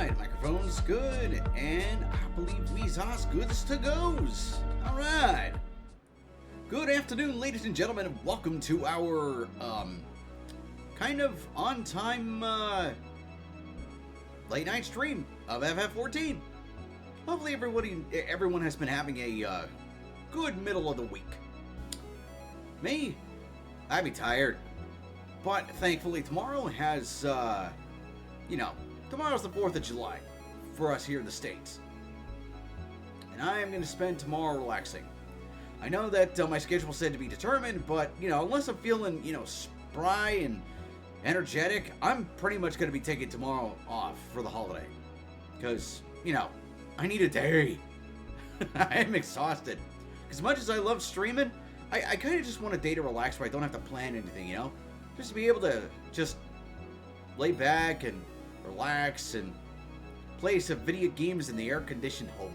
Alright, microphone's good, and I believe we's as good as to goes. Alright. Good afternoon, ladies and gentlemen, and welcome to our, kind of on-time, late-night stream of FF14. Hopefully everyone has been having a, good middle of the week. Me? I'd be tired. But thankfully tomorrow has, tomorrow's the 4th of July for us here in the States. And I am going to spend tomorrow relaxing. I know that my schedule said to be determined, but, unless I'm feeling, spry and energetic, I'm pretty much going to be taking tomorrow off for the holiday. Because, I need a day. I am exhausted. As much as I love streaming, I kind of just want a day to relax where I don't have to plan anything, Just to be able to just lay back and relax and play some video games in the air-conditioned home.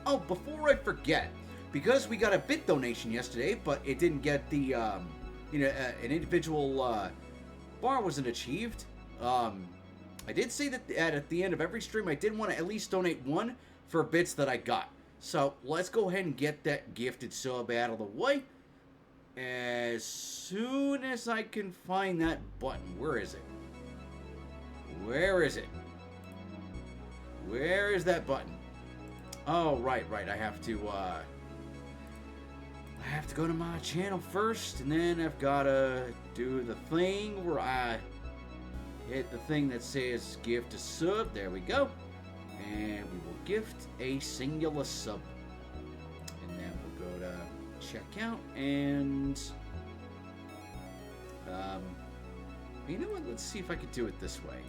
Oh, before I forget, because we got a bit donation yesterday, but it didn't get the, an individual bar wasn't achieved. I did say that at the end of every stream, I did want to at least donate one for bits that I got. So let's go ahead and get that gifted sub out of the way. As soon as I can find that button. Where is it? Where is it? Where is that button? Oh, right. I have to go to my channel first, and then I've got to do the thing where I hit the thing that says gift a sub. There we go. And we will gift a singular sub. And then we'll go to checkout, and you know what? Let's see if I could do it this way.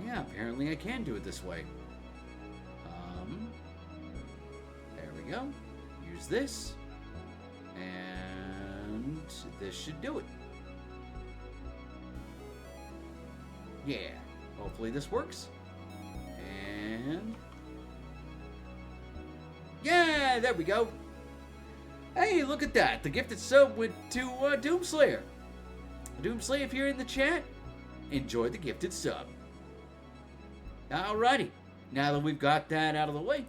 Yeah, apparently I can do it this way. There we go. Use this, and this should do it. Yeah, hopefully this works. And yeah, there we go. Hey, look at that. The gifted sub went to Doomslayer. Doomslayer, if you're in the chat, enjoy the gifted sub. Alrighty. Now that we've got that out of the way,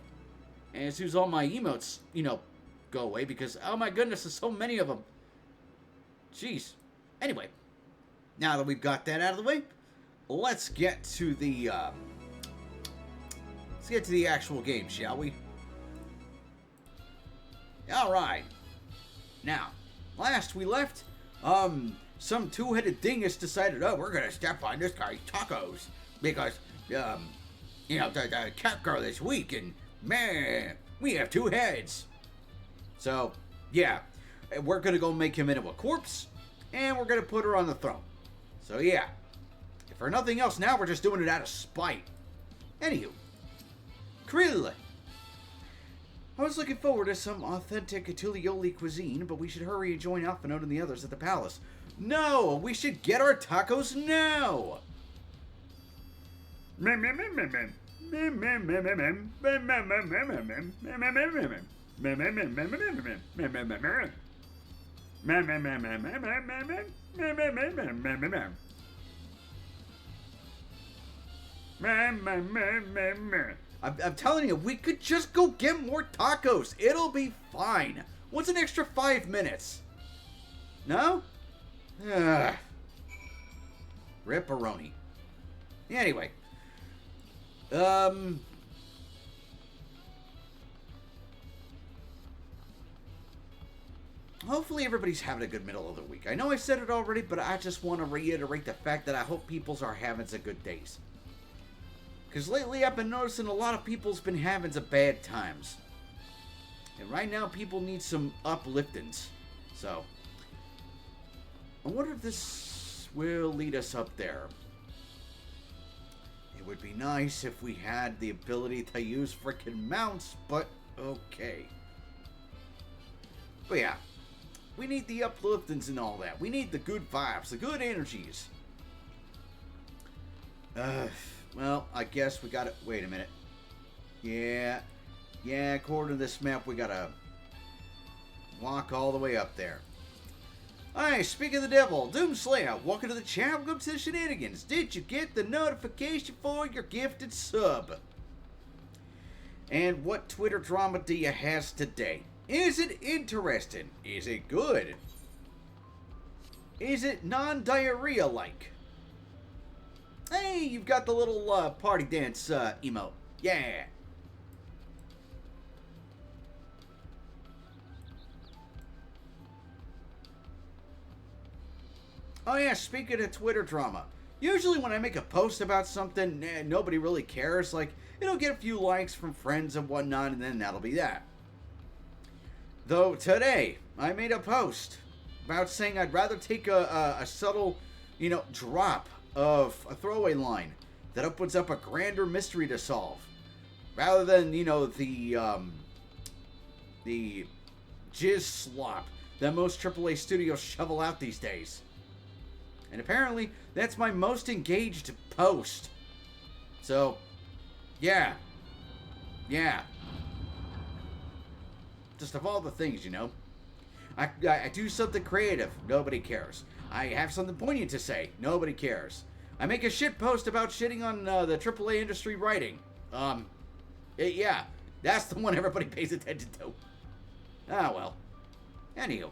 and as soon as all my emotes, go away, because, oh my goodness, there's so many of them. Jeez. Anyway, now that we've got that out of the way, let's get to the actual game, shall we? Alright. Now, last we left, some two-headed dingus decided, oh, we're gonna step on this guy's tacos, because, the cat girl this week, and, man, we have two heads. So, yeah, we're gonna go make him into a corpse, and we're gonna put her on the throne. So, yeah. If for nothing else, now we're just doing it out of spite. Anywho, Krill. I was looking forward to some authentic Tullyoli cuisine, but we should hurry and join Alphinaud and the others at the palace. No, we should get our tacos now. I'm telling you, we could just go get more tacos. It'll be fine. What's an extra 5 minutes? No? Ripperoni. Anyway. Hopefully everybody's having a good middle of the week. I know I said it already, but I just want to reiterate the fact that I hope people's are having some good days. Because lately I've been noticing a lot of people's been having some bad times. And right now people need some upliftings. So, I wonder if this will lead us up there. It would be nice if we had the ability to use frickin' mounts, but okay. But yeah, we need the upliftings and all that. We need the good vibes, the good energies. Well, I guess we gotta... Wait a minute. Yeah, according to this map, we gotta walk all the way up there. Hi, speak of the devil, Doomslayer, welcome to the chat, welcome to the shenanigans. Did you get the notification for your gifted sub? And what Twitter drama do you have today? Is it interesting? Is it good? Is it non-diarrhea-like? Hey, you've got the little party dance emote. Yeah. Oh yeah, speaking of Twitter drama, usually when I make a post about something, nobody really cares. Like, it'll get a few likes from friends and whatnot, and then that'll be that. Though today, I made a post about saying I'd rather take a subtle, drop of a throwaway line that opens up a grander mystery to solve, rather than, the jizz slop that most AAA studios shovel out these days. And apparently, that's my most engaged post. So, yeah. Yeah. Just of all the things, I do something creative. Nobody cares. I have something poignant to say. Nobody cares. I make a shit post about shitting on the AAA industry writing. Yeah. That's the one everybody pays attention to. Ah, well. Anywho.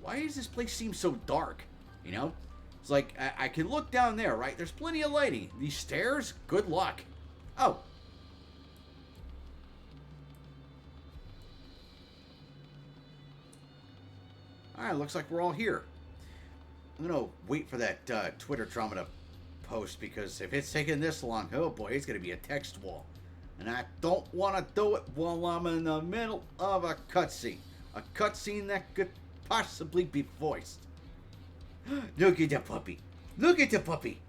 Why does this place seem so dark? It's like, I can look down there, right? There's plenty of lighting. These stairs? Good luck. Oh. Alright, looks like we're all here. I'm gonna wait for that Twitter drama to post, because if it's taking this long, oh boy, it's gonna be a text wall. And I don't want to do it while I'm in the middle of a cutscene. A cutscene that could possibly be voiced. Look at the puppy. Look at the puppy.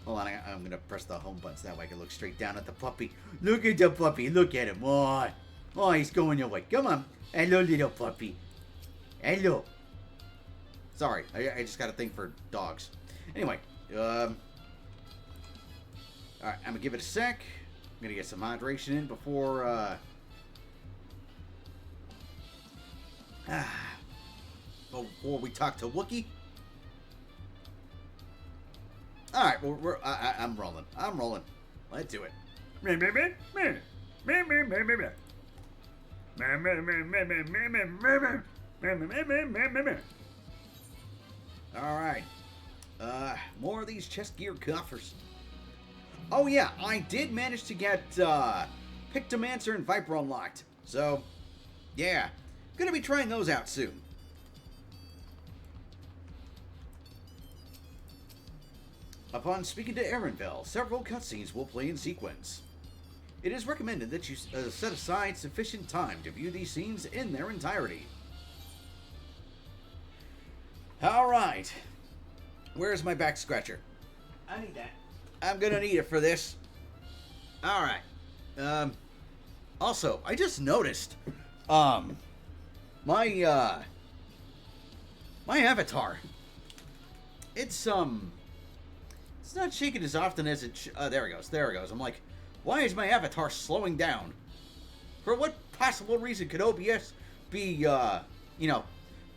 Hold on, I'm going to press the home button so that way I can look straight down at the puppy. Look at the puppy. Look at him. Oh, he's going away. Come on. Hello, little puppy. Hello. Sorry, I just got a thing for dogs. Anyway, alright, I'm going to give it a sec. I'm going to get some hydration in before, before we talk to Wookie. Alright, well, I'm rolling. I'm rolling. Let's do it. Alright. More of these chest gear coffers. Oh yeah, I did manage to get Pictomancer and Viper unlocked. So, yeah. Gonna be trying those out soon. Upon speaking to Aaronville, several cutscenes will play in sequence. It is recommended that you set aside sufficient time to view these scenes in their entirety. Alright. Where's my back scratcher? I need that. I'm gonna need it for this. Alright. Also, I just noticed, my avatar, it's not shaking as often as it there it goes. I'm like, why is my avatar slowing down? For what possible reason could OBS be,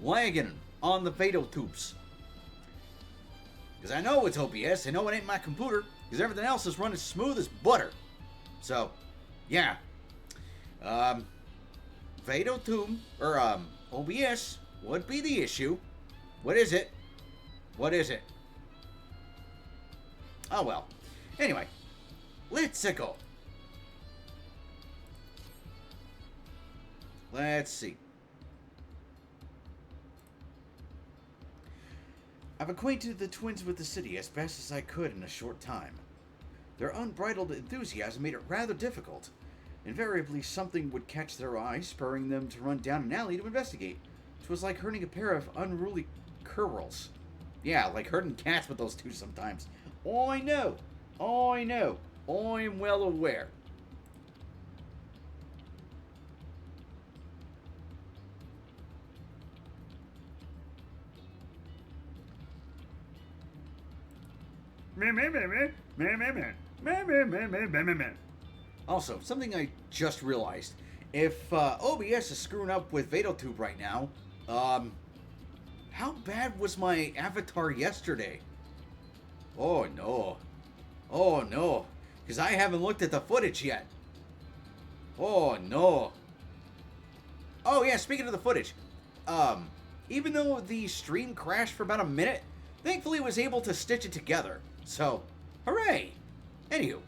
lagging on the Vado tubes? Because I know it's OBS, I know it ain't my computer, because everything else is running smooth as butter. So, yeah. Vado tube, or, OBS would be the issue. What is it? What is it? Oh well. Anyway, let's go. Let's see. I've acquainted the twins with the city as best as I could in a short time. Their unbridled enthusiasm made it rather difficult. Invariably, something would catch their eye, spurring them to run down an alley to investigate. It was like herding a pair of unruly curls. Yeah, like herding cats with those two sometimes. I know. I know. I'm well aware. Also, something I just realized. If OBS is screwing up with Vadotube right now, how bad was my avatar yesterday? Oh no. Oh no. Because I haven't looked at the footage yet. Oh no. Oh yeah, speaking of the footage, even though the stream crashed for about a minute, thankfully was able to stitch it together. So, hooray! Anywho,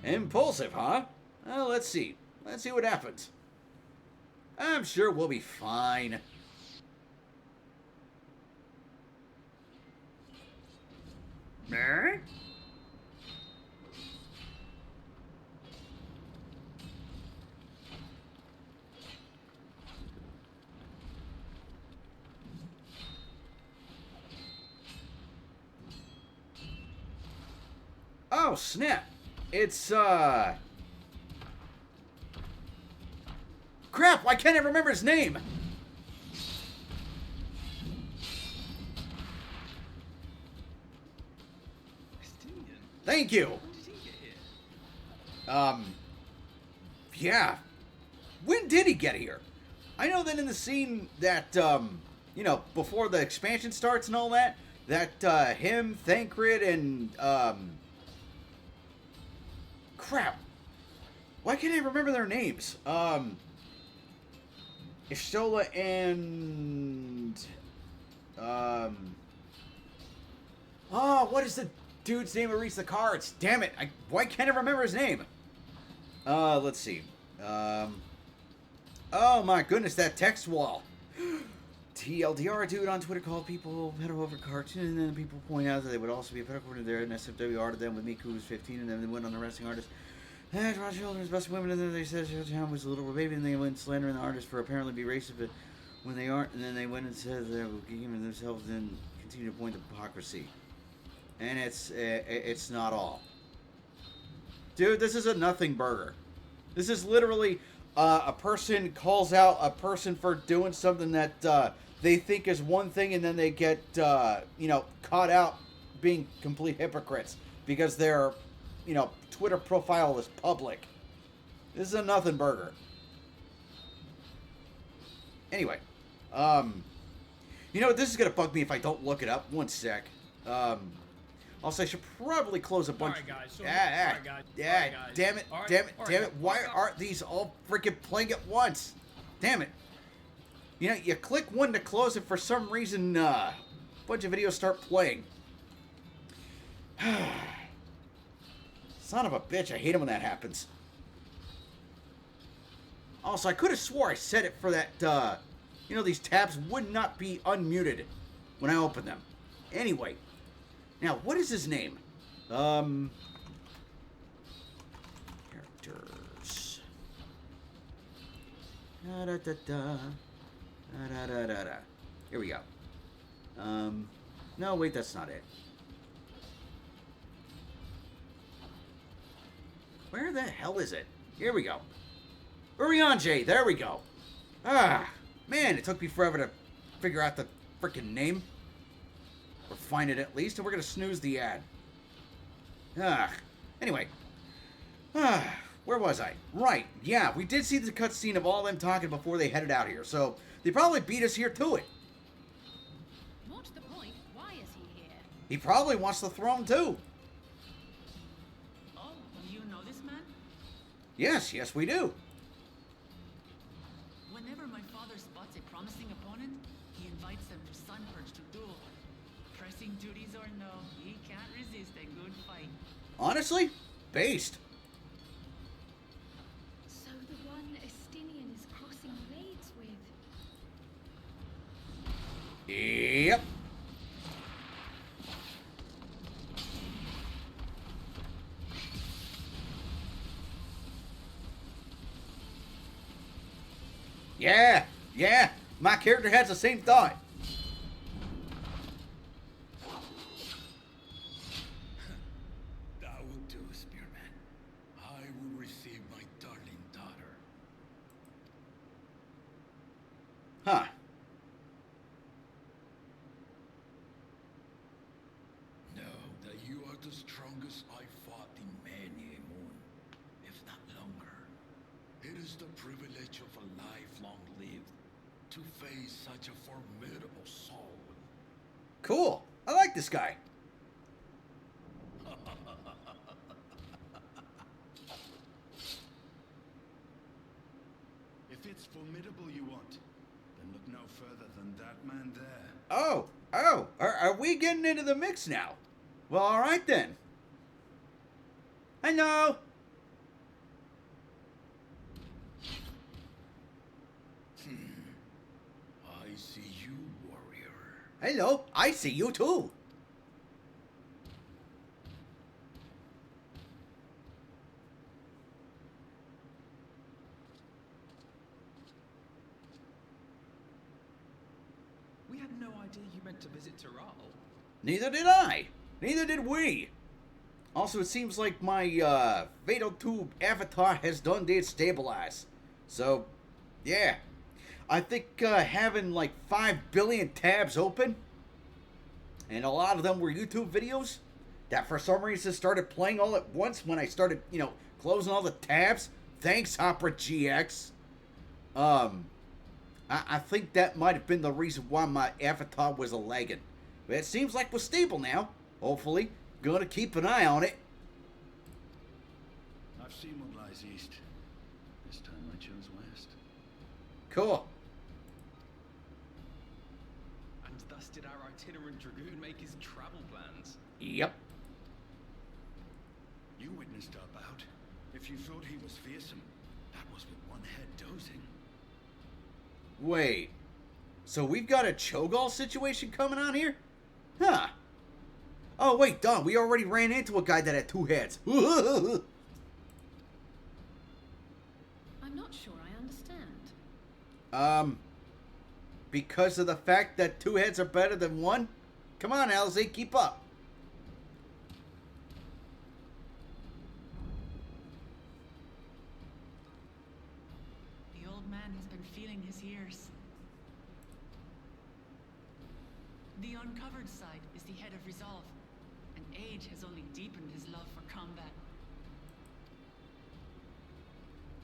impulsive, huh? Well, let's see. Let's see what happens. I'm sure we'll be fine. Oh, snap. It's, crap, why can't I remember his name? Thank you. Yeah. When did he get here? I know that in the scene that, you know, before the expansion starts and all that, that, him, Thancred, and, crap. Why can't I remember their names? Ishtola and, oh, what is the dude's name who reads the cards? Damn it. Why can't I remember his name? Let's see. Oh my goodness, that text wall. TLDR dude on Twitter called people pedo over cartoon, and then people point out that they would also be a pedo according to their SFWR to them with Miku who's 15, and then they went on the wrestling artist. And Rod Children's best women, and then they said Showtime was a little baby, and they went slandering the artist for apparently be racist, but when they aren't, and then they went and said they were giving themselves and continue to point to hypocrisy. And it's not all. Dude, this is a nothing burger. This is literally a person calls out a person for doing something that they think is one thing, and then they get, you know, caught out being complete hypocrites because their, you know, Twitter profile is public. This is a nothing burger. Anyway, you know, this is going to bug me if I don't look it up. One sec. Also, I should probably close a bunch. Alright, guys. So, Damn it. Damn it. Why aren't these all freaking playing at once? Damn it. You know, you click one to close it, for some reason, a bunch of videos start playing. Son of a bitch, I hate it when that happens. Also, I could have swore I said it for that, you know, these tabs would not be unmuted when I open them. Anyway. Now, what is his name? Characters. Here we go. No, wait, that's not it. Where the hell is it? Here we go. Urianger, there we go. Ah, man, it took me forever to figure out the freaking name. Or find it at least, and we're gonna snooze the ad. Anyway. Where was I? Right, yeah, we did see the cutscene of all them talking before they headed out here, so they probably beat us here to it. What's the point? Why is he here? He probably wants the throne too. Oh, you know this man? Yes, we do. Whenever my father spots a promising opponent, he invites them to Sunperch to duel. Pressing duties or no, he can't resist a good fight. Honestly, based. So the one Estinian is crossing blades with. Yep. Yeah. My character has the same thought. Huh. Know that you are the strongest I fought in many a moon, if not longer. It is the privilege of a life long lived to face such a formidable soul. Cool. I like this guy. If it's formidable you want, then look no further than that man there. Oh, are we getting into the mix now? Well, all right then. Hello. I see you, warrior. Hello, I see you too. We had no idea you meant to visit Tullyoli. Neither did I. Neither did we. Also, it seems like my Fatal Tube avatar has done destabilize. So, yeah. I think having like 5 billion tabs open, and a lot of them were YouTube videos, that for some reason started playing all at once when I started, closing all the tabs. Thanks, Opera GX. I think that might have been the reason why my avatar was a lagging. But it seems like we're stable now. Hopefully. Gonna keep an eye on it. I've seen what lies east. This time I chose west. Cool. And thus did our itinerant dragoon make his travel plans. Yep. You witnessed our bout. If you thought he was fearsome, that was with one head dozing. Wait. So we've got a Cho'Gall situation coming on here? Huh. Oh, wait, Don, we already ran into a guy that had 2 heads. I'm not sure I understand. Because of the fact that 2 heads are better than 1? Come on, LZ, keep up. The old man has been feeling his years. The uncovered side is the head of resolve, and age has only deepened his love for combat.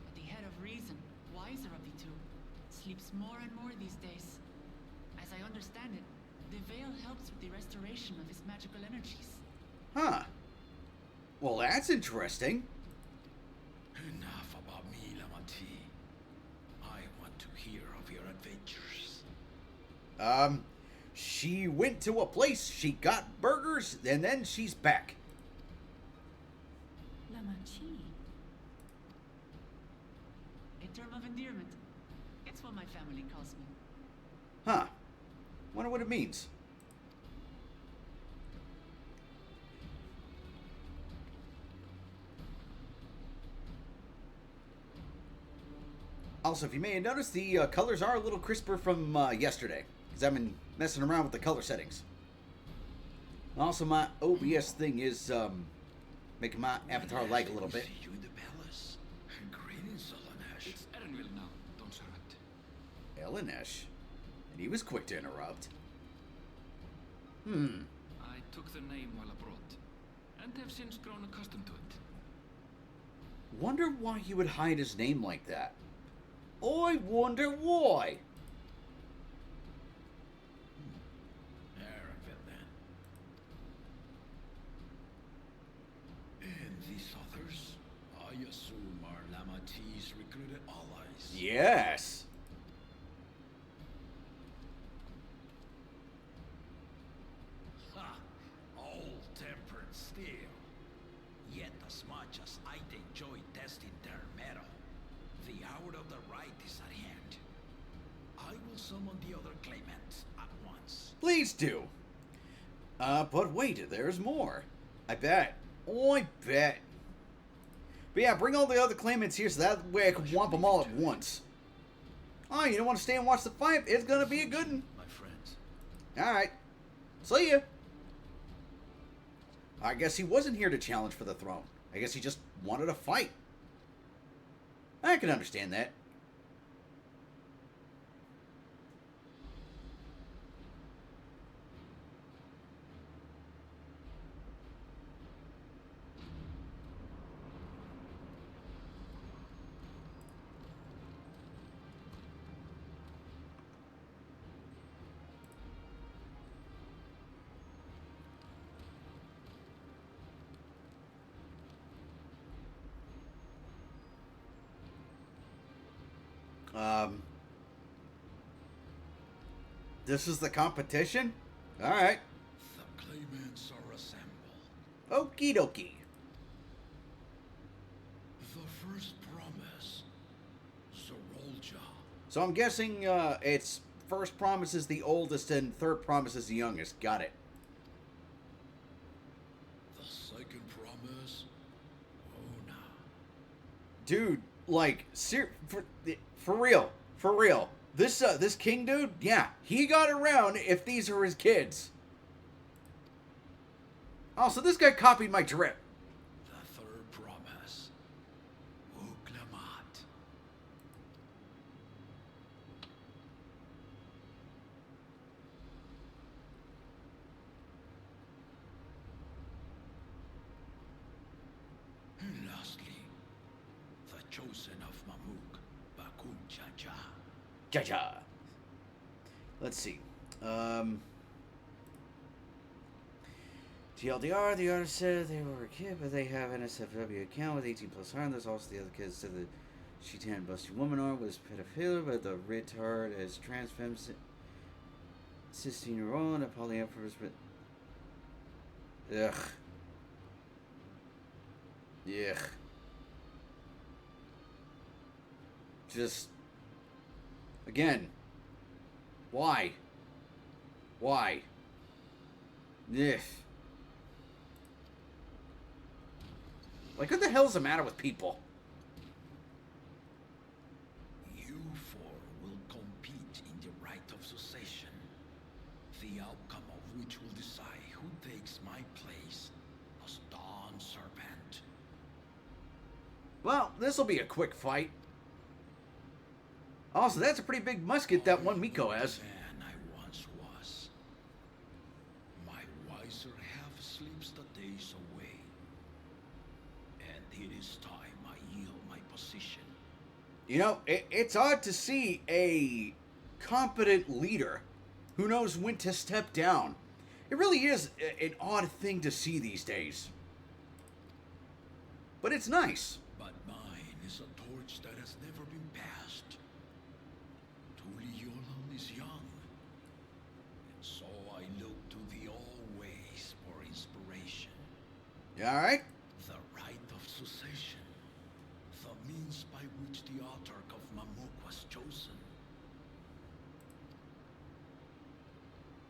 But the head of reason, wiser of the two, sleeps more and more these days. As I understand it, the veil helps with the restoration of his magical energies. Huh. Well, that's interesting. Enough about me, Lamati. I want to hear of your adventures. She went to a place, she got burgers, and then she's back. Lamachi. A term of endearment. It's what my family calls me. Huh. Wonder what it means. Also, if you may have noticed, the colors are a little crisper from yesterday, because I've been messing around with the color settings. Also, my OBS thing is making my avatar lag a little bit. See you in the palace. Greetings, Solonash. It's Erenville now, don't interrupt. Elenesh? And he was quick to interrupt. I took the name while abroad, and have since grown accustomed to it. Wonder why he would hide his name like that. I wonder why. Erenville, then. And these others, I assume are Lamati's recruited allies. Yes. Ha! All tempered steel. Yet as much as I enjoy testing their metal, the hour of the right is at hand. I will summon the other claimants at once. Please do. But wait, there's more. I bet. Oh, I bet. But yeah, bring all the other claimants here so that way I can whomp them all at once. Oh, you don't want to stay and watch the fight? It's gonna be a good one. My friends. Alright. See ya. I guess he wasn't here to challenge for the throne. I guess he just wanted a fight. I can understand that. This is the competition? Alright. The claimants are assembled. Okie dokie. The first promise, Zorolja. So I'm guessing it's first promise is the oldest and third promise is the youngest. Got it. The second promise, Ona. Dude, like, for real. This king dude, yeah, he got around if these are his kids. Oh, so this guy copied my drip. The third promise, Uklamat. And lastly, the chosen of Mamuk, Bakun Chacha. Cha-cha. Let's see. TLDR, the artist said they were a kid, but they have an SFW account with 18 plus harm. There's also the other kids said the Shitan busty woman art was pedophilia, but the retard as trans femme, 16-year-old, and a polyamorous, but... Ugh. Ugh. Just... Again. Why? Why? Ugh. Like, what the hell is the matter with people? You four will compete in the right of succession, the outcome of which will decide who takes my place as Dawn Serpent. Well, this'll be a quick fight. Also, that's a pretty big musket that one Miko has. Man I once was. My wiser half sleeps the days away. And it is time I yield my position. You know, it's odd to see a competent leader who knows when to step down. It really is an odd thing to see these days. But it's nice. But mine is a torch that has never been passed. Tullyoli is young. And so I look to the always for inspiration. You alright? The right of succession. The means by which the autarch of Mamuk was chosen.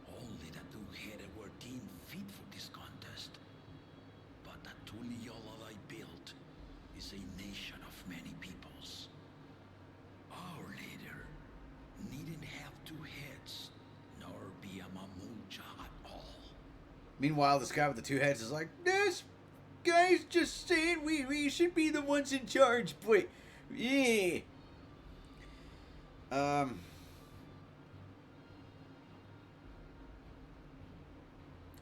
Only the two-headed were deemed fit for this contest. But the Tullyoli I built is a nation of many peoples. Our leader needn't have two heads, nor be a Mamulja at all. Meanwhile, this guy with the two heads is like, this guy's just saying we should be the ones in charge, but yeah.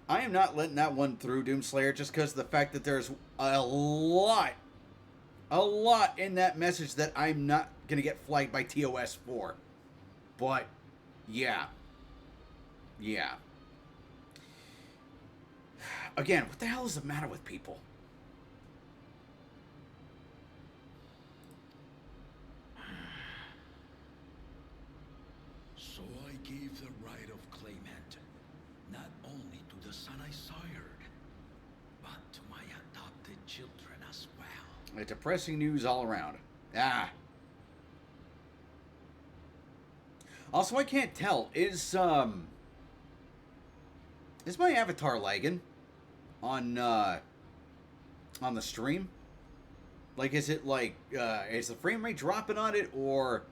I am not letting that one through, Doomslayer, just because of the fact that there's a lot in that message that I'm not going to get flagged by TOS for. But, yeah. Yeah. Again, what the hell is the matter with people? So I gave the right of claimant, not only to the son I sired, but to my adopted children as well. Depressing news all around. Ah. Also, I can't tell. Is my avatar lagging on the stream? Like, is it like is the frame rate dropping on it or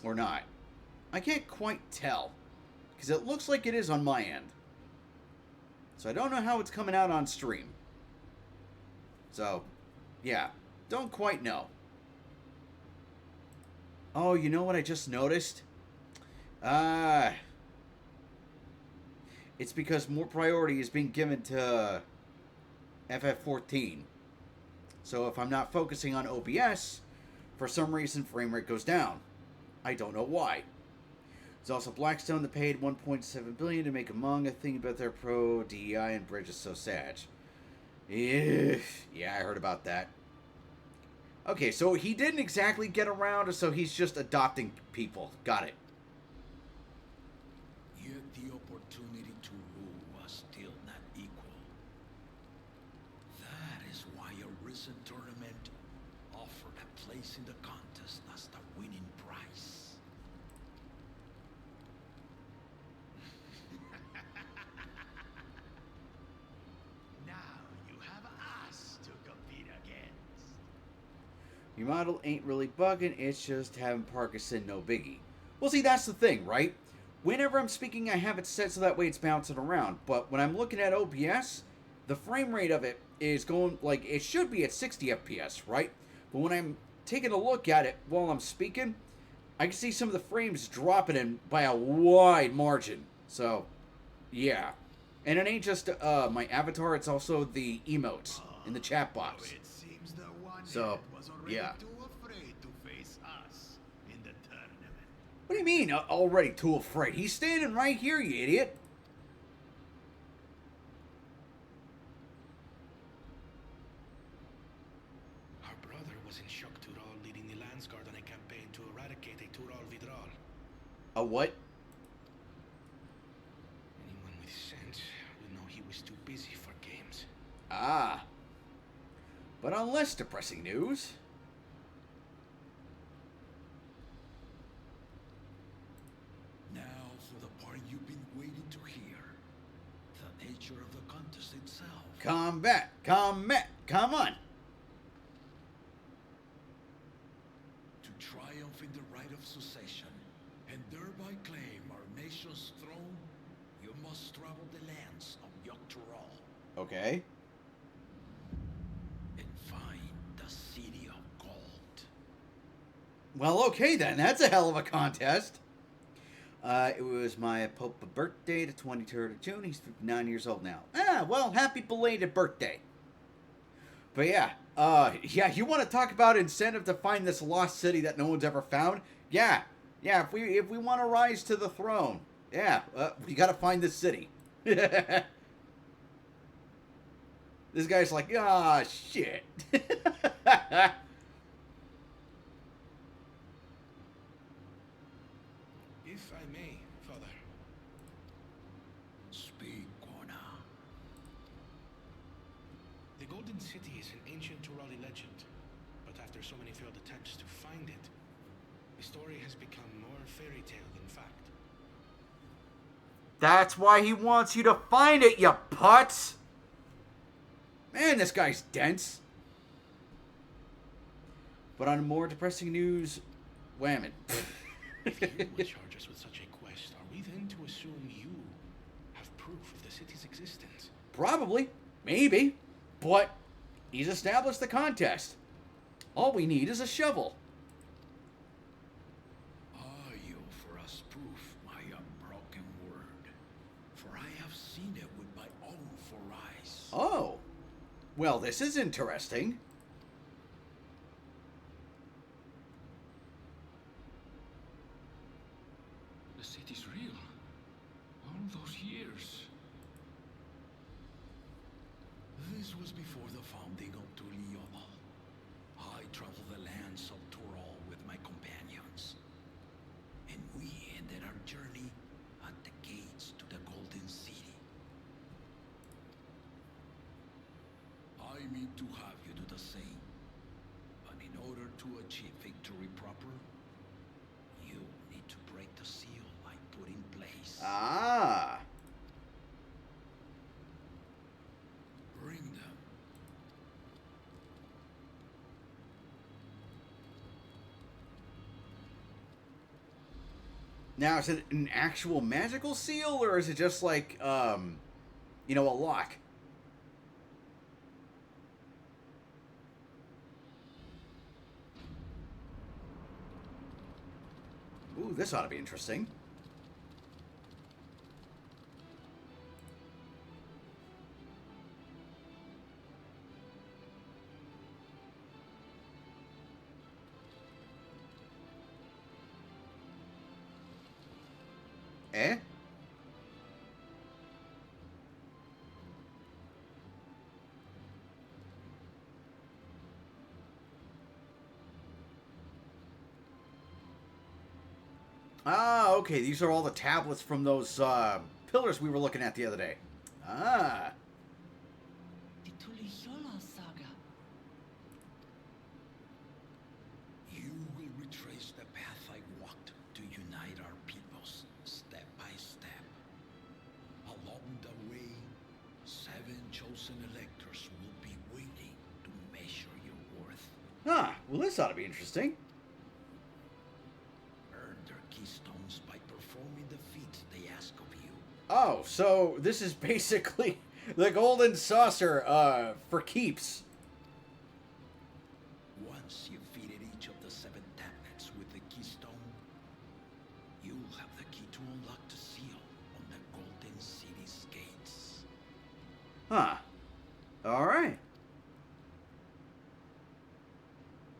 not? I can't quite tell because it looks like it is on my end. So I don't know how it's coming out on stream. So, yeah, don't quite know. Oh, you know what I just noticed? It's because more priority is being given to FF14. So if I'm not focusing on OBS, for some reason frame rate goes down. I don't know why. There's also Blackstone that paid $1.7 billion to make a manga thing about their pro DEI and Bridge is so sad. Yeah, I heard about that. Okay, so he didn't exactly get around, so he's just adopting people. Got it. Yet the opportunity to rule was still not equal. That is why a recent tournament offered a place in the contest as the winning prize. Now you have us to compete against. Your model ain't really bugging, it's just having Parkinson, no biggie. Well, see, that's the thing, right? Whenever I'm speaking, I have it set so that way it's bouncing around. But when I'm looking at OBS, the frame rate of it is going, like, it should be at 60 FPS, right? But when I'm taking a look at it while I'm speaking, I can see some of the frames dropping in by a wide margin. So, yeah. And it ain't just my avatar, it's also the emotes in the chat box. It seems the one So, was already yeah. too afraid to face us in the tournament. What do you mean, already too afraid? He's standing right here, you idiot. Our brother was in Shock Tullyoli leading the Landsguard on a campaign to eradicate a Tullyoli withdrawal. A what? Anyone with sense would know he was too busy for games. Ah. But on less depressing news... Now for the part you've been waiting to hear. The nature of the contest itself. Combat! Combat! Come on! To triumph in the right of succession, and thereby claim our nation's throne, you must travel the lands of Tullyoli Okay. and find the City of Gold. Well, okay then. That's a hell of a contest. It was my Pope birthday, the 23rd of June. He's 59 years old now. Ah, well, happy belated birthday. But yeah, yeah, you want to talk about incentive to find this lost city that no one's ever found? Yeah, if we want to rise to the throne, yeah, we got to find this city. This guy's like, ah, shit. If I may, Father. Speak, Gona. The Golden City is an ancient Tullyoli legend, but after so many failed attempts to find it, the story has become more fairy tale than fact. That's why he wants you to find it, you putz! Man, this guy's dense. But on more depressing news, whammon. If you would charge us with such a quest, are we then to assume you have proof of the city's existence? Probably. Maybe. But he's established the contest. All we need is a shovel. Are you for us proof my unbroken word? For I have seen it with my own four eyes. Oh. Well, this is interesting. The city's real. All those years. This was before the founding of Tullyoli. I traveled the lands of Tullyoli with my companions. And we ended our journey at the gates to the Golden City. I mean to have you do the same. But in order to achieve victory proper, you need to break the seal I put in place. Ah. Bring them. Now, is it an actual magical seal, or is it just like, you know, a lock? Ooh, this ought to be interesting. Eh? Ah, okay. These are all the tablets from those pillars we were looking at the other day. Ah. The Tullyoli saga. You will retrace the path I walked to unite our peoples, step by step. Along the way, 7 chosen electors will be waiting to measure your worth. Ah, well, this ought to be interesting. Earn their keystones by performing the feats they ask of you. Oh, so this is basically the golden saucer for keeps. Once you've fitted each of the 7 tablets with the keystone, you'll have the key to unlock the seal on the Golden City's gates. Huh. Alright.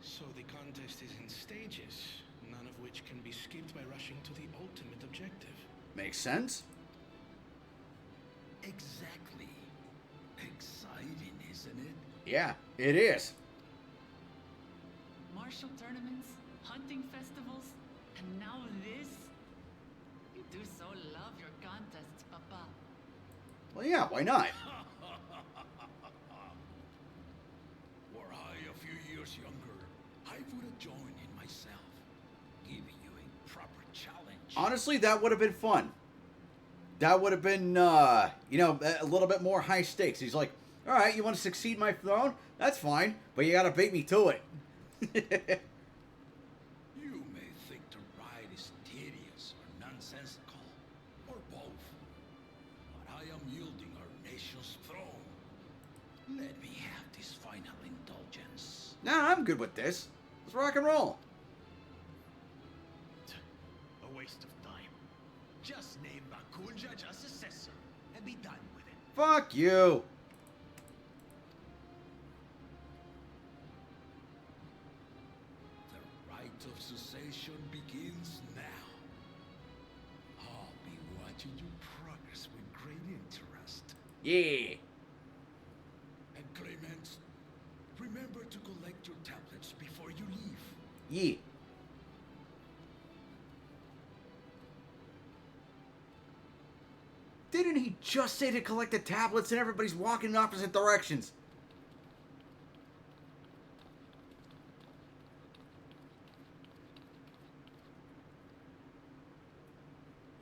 So the contest is in stages, none of which can be skipped by rushing to the ultimate objective. Makes sense. Exactly. Exciting, isn't it? Yeah, it is. Martial tournaments, hunting festivals, and now this? You do so love your contests, Papa. Well, yeah, why not? Were I a few years younger, I would have joined in myself, giving you a proper challenge. Honestly, that would have been fun. That would have been, you know, a little bit more high stakes. He's like, all right, you want to succeed my throne? That's fine, but you got to beat me to it. You may think the ride is tedious or nonsensical, or both, but I am yielding our nation's throne. Let me have this final indulgence. Nah, I'm good with this. Let's rock and roll. A waste of time. Just name Bakunja as successor and be done with it. Fuck you. The rite of cessation begins now. I'll be watching your progress with great interest. Yeah. And Clemens, remember to collect your tablets before you leave. Yeah. Didn't he just say to collect the tablets and everybody's walking in opposite directions?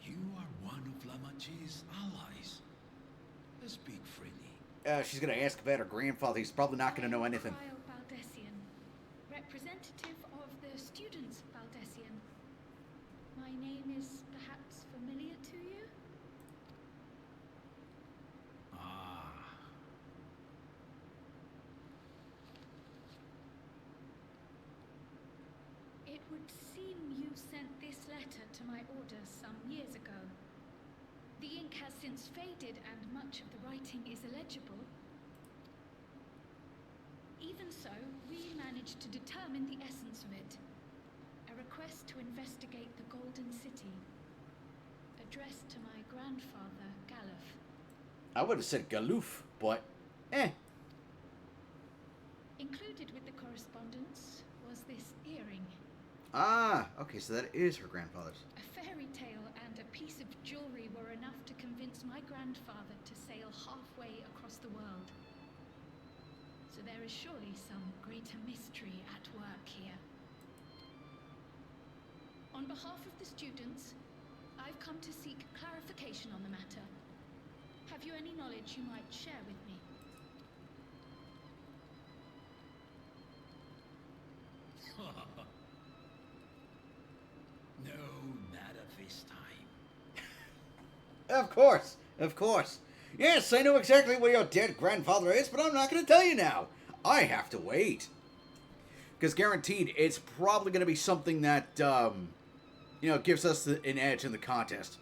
You are one of Lamachi's allies. Speak freely. She's gonna ask about her grandfather. He's probably not gonna know anything. Trial Baldessian, representative of the students Baldessian. My name is perhaps familiar to you? Ah. It would seem you sent this letter to my order some years ago. The ink has since faded and much of the writing is illegible. Even so, we managed to determine the essence of it. A request to investigate the Golden City. Addressed to my grandfather, Galuf. I would have said Galoof, but Included with the correspondence was this earring. Ah, okay, so that is her grandfather's. A fairy tale and a piece of jewelry were enough to convince my grandfather to sail halfway across the world. So there is surely some greater mystery at work here. On behalf of the students, I've come to seek clarification on the matter. Have you any knowledge you might share with me? No, not at this time. Of course, of course. Yes, I know exactly where your dead grandfather is, but I'm not going to tell you now. I have to wait. Because guaranteed, it's probably going to be something that, you know, gives us an edge in the contest.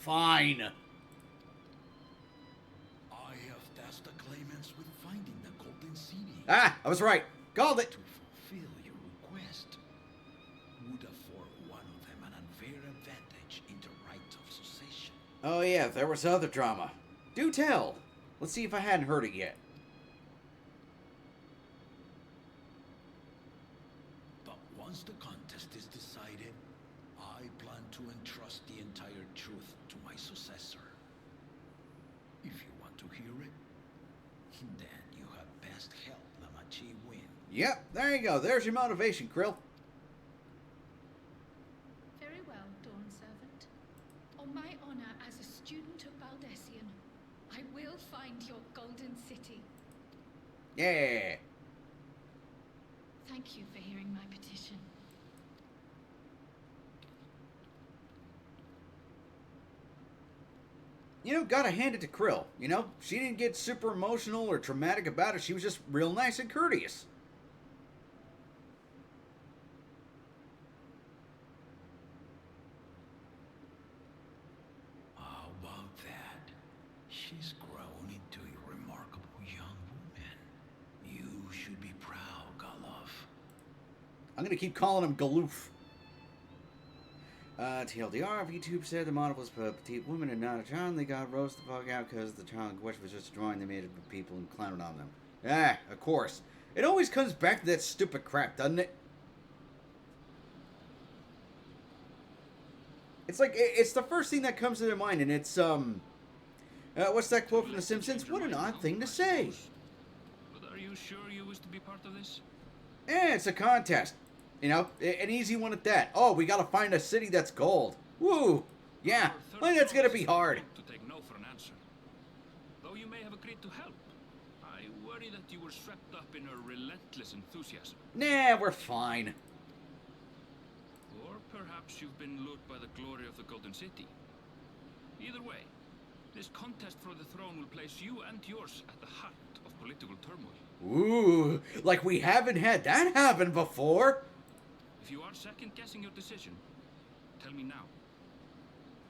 Fine. I have tasked the claimants with finding the Golden City. Ah, I was right. Called it. To fulfill your request would afford one of them an unfair advantage in the rite of succession. Oh yeah, there was other drama. Do tell. Let's see if I hadn't heard it yet. But once the contest is decided, I I plan to entrust the entire truth to my successor. If you want to hear it, then you have best help Lamachi win. Yep, there you go. There's your motivation, Krill. Very well, Dawn Servant. On my honor as a student of Baldessian, I will find your golden city. Yeah. Thank you for hearing my petition. You know, gotta hand it to Krill. You know, she didn't get super emotional or traumatic about it. She was just real nice and courteous. How about that? She's grown into a remarkable young woman. You should be proud, Galov. I'm gonna keep calling him Galoof. TLDR, YouTube said the model was a petite woman and not a child. They got roasted the fuck out because the child in question was just a drawing they made of people and clowning on them. Ah, of course. It always comes back to that stupid crap, doesn't it? It's like, it's the first thing that comes to their mind, and it's, what's that quote from The Simpsons? What an odd thing to say. But are you sure you wish to be part of this? It's a contest. You know, an easy one at that. Oh, we gotta find a city that's gold. Woo! Yeah, well, that's gonna be hard. To take no for an answer. Though you may have agreed to help, I worry that you were swept up in her relentless enthusiasm. Nah, we're fine. Or perhaps you've been lured by the glory of the Golden City. Either way, this contest for the throne will place you and yours at the heart of political turmoil. Ooh, like we haven't had that happen before. If you are second-guessing your decision, tell me now.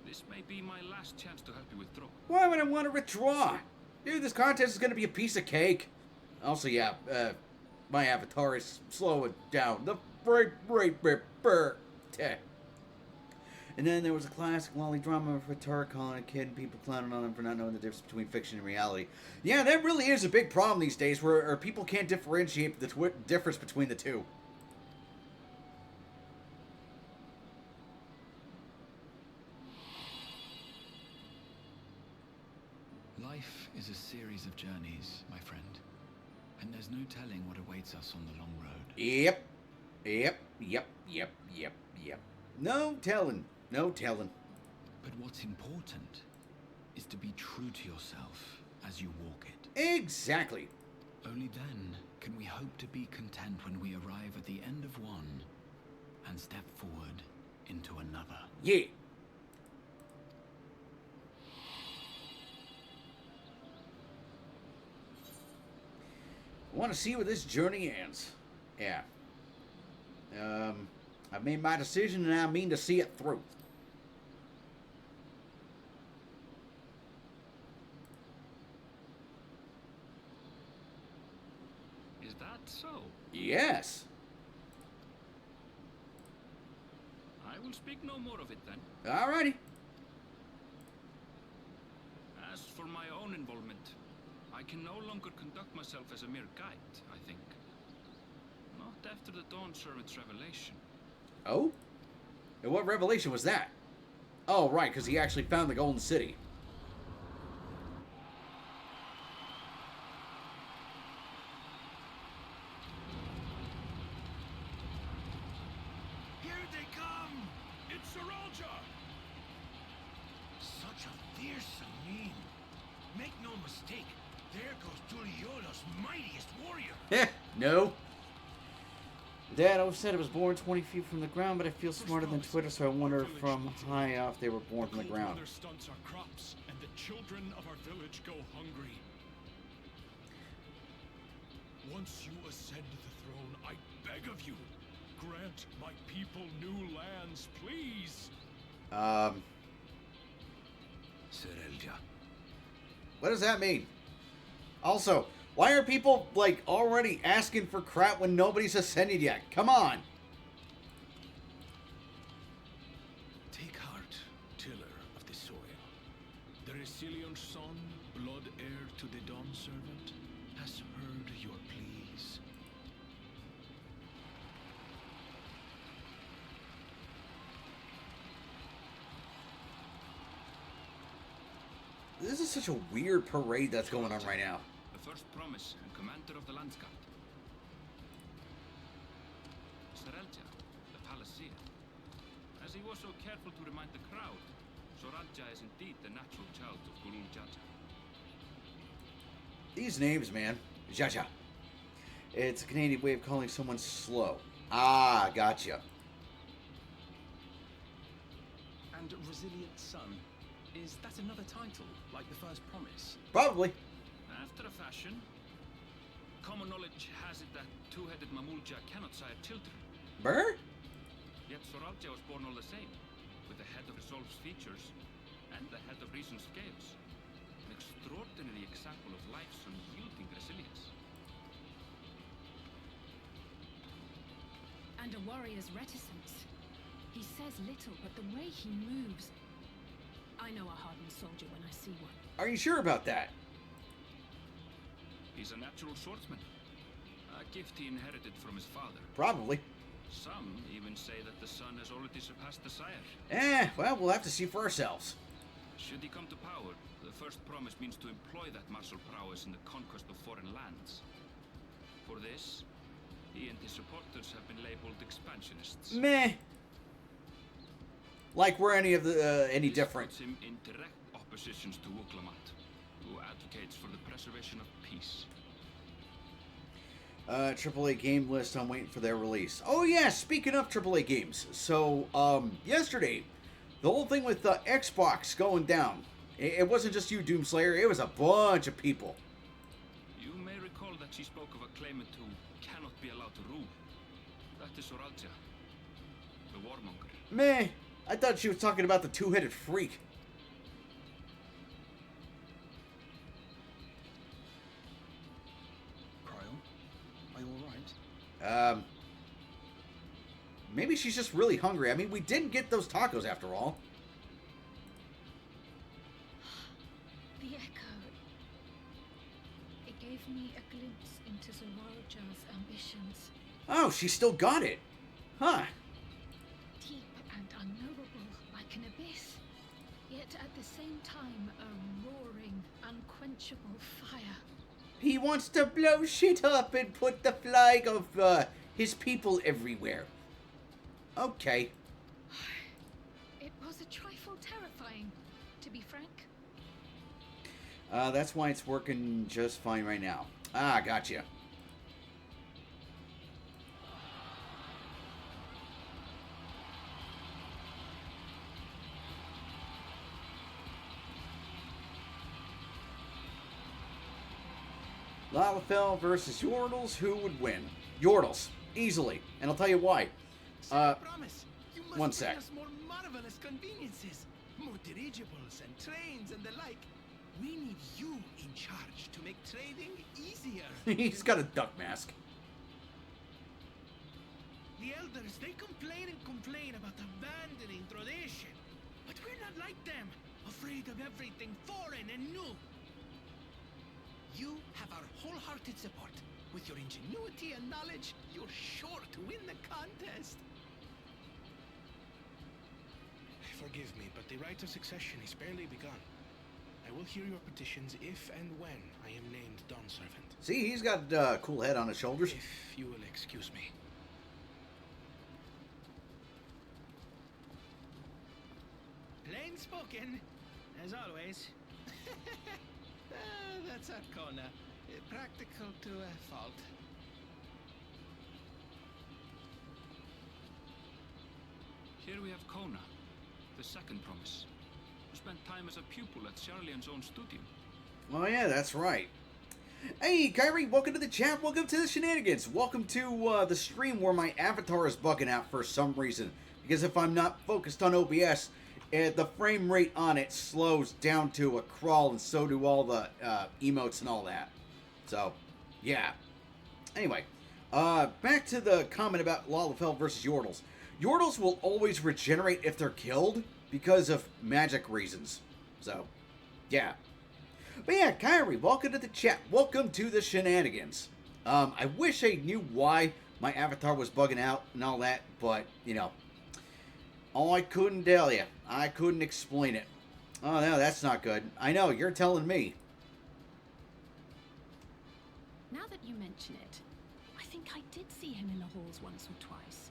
This may be my last chance to help you withdraw. Why would I want to withdraw? Dude, this contest is going to be a piece of cake. Also, yeah, my avatar is slowing down. The And then there was a classic lolly drama with Tara calling a kid and people clowning on him for not knowing the difference between fiction and reality. Yeah, that really is a big problem these days where people can't differentiate the difference between the two. Life is a series of journeys, my friend. And there's no telling what awaits us on the long road. Yep. No telling. No telling. But what's important is to be true to yourself as you walk it. Exactly. Only then can we hope to be content when we arrive at the end of one and step forward into another. Yeah. I want to see where this journey ends. Yeah. I've made my decision and I mean to see it through. Is that so? Yes. I will speak no more of it then. Alrighty. As for my own involvement, I can no longer conduct myself as a mere guide, I think. Not after the Dawn Servant's revelation. Oh? And what revelation was that? Oh, right, because he actually found the Golden City. Here they come! It's Saralja! Such a fearsome mien. Make no mistake, there goes Tullyoli's mightiest warrior. Eh, no. Dad always said it was born 20 feet from the ground, but I feel smarter than Twitter, so I wonder if from high up they were born from the ground. Their stunts our crops, and the children of our village go hungry. Once you ascend the throne, I beg of you, grant my people new lands, please. Serelja. What does that mean? Also, why are people, like, already asking for crap when nobody's ascended yet? Come on! Take heart, tiller of the soil. The resilient son, blood heir to the Dawn Servant, has heard your pleas. This is such a weird parade that's going on right now. The first promise and commander of the Landsguard. Soralja, the Palaceer. As he was so careful to remind the crowd, Soralja is indeed the natural child of Gurul Jaja. These names, man. Jaja. It's a Canadian way of calling someone slow. Ah, gotcha. And Resilient Son. Is that another title, like the first promise? Probably. After a fashion. Common knowledge has it that two-headed Mamulja cannot sire children. Burr? Yet Soralja was born all the same, with the head of Resolve's features and the head of Reason's scales. An extraordinary example of life's unyielding resilience. And a warrior's reticence. He says little, but the way he moves... I know a hardened soldier when I see one. Are you sure about that? He's a natural swordsman. A gift he inherited from his father. Probably. Some even say that the son has already surpassed the sire. Well, we'll have to see for ourselves. Should he come to power, the first promise means to employ that martial prowess in the conquest of foreign lands. For this, he and his supporters have been labeled expansionists. Meh. Like we're any different. This puts him in direct opposition to Wuklamat, who advocates for the preservation of peace. AAA game list, I'm waiting for their release. Oh yeah, speaking of AAA games. So, yesterday, the whole thing with Xbox going down. It wasn't just you, Doomslayer, it was a bunch of people. You may recall that she spoke of a claimant who cannot be allowed to rule. That is Soralja, the warmonger. Meh. I thought she was talking about the two-headed freak. Cryo, are you alright? Maybe she's just really hungry. I mean, we didn't get those tacos after all. The echo. It gave me a glimpse into Soralja's ambitions. Oh, she still got it. Huh. Deep and unknowable, like an abyss. Yet at the same time, a roaring, unquenchable fire. He wants to blow shit up and put the flag of his people everywhere. Okay. It was a trifle terrifying, to be frank. That's why it's working just fine right now. Ah, gotcha. Lalafell versus Yordles, who would win? Yordles, easily. And I'll tell you why. Promise. You must one bring sec. us more marvelous conveniences, more dirigibles and trains and the like. We need you in charge to make trading easier. He's got a duck mask. The elders, they complain and complain about abandoning tradition. But we're not like them, afraid of everything foreign and new. You have our wholehearted support. With your ingenuity and knowledge, you're sure to win the contest. Forgive me, but the rite of succession is barely begun. I will hear your petitions if and when I am named Dawn Servant. See, he's got a cool head on his shoulders. If you will excuse me. Plain spoken, as always. That's Arcona. Practical to a fault. Here we have Kona, the second promise, who spent time as a pupil at Charlian's own studio. Oh yeah, that's right. Hey, Kyrie, welcome to the chat. Welcome to the shenanigans. Welcome to the stream where my avatar is bugging out for some reason. Because if I'm not focused on OBS, the frame rate on it slows down to a crawl, and so do all the emotes and all that. So, yeah. Anyway, back to the comment about Lalafell versus Yordles. Yordles will always regenerate if they're killed because of magic reasons. So, yeah. But yeah, Kyrie, welcome to the chat. Welcome to the shenanigans. I wish I knew why my avatar was bugging out and all that, but, you know, I couldn't tell you. I couldn't explain it. Oh, no, that's not good. I know, you're telling me. Now that you mention it, I think I did see him in the halls once or twice.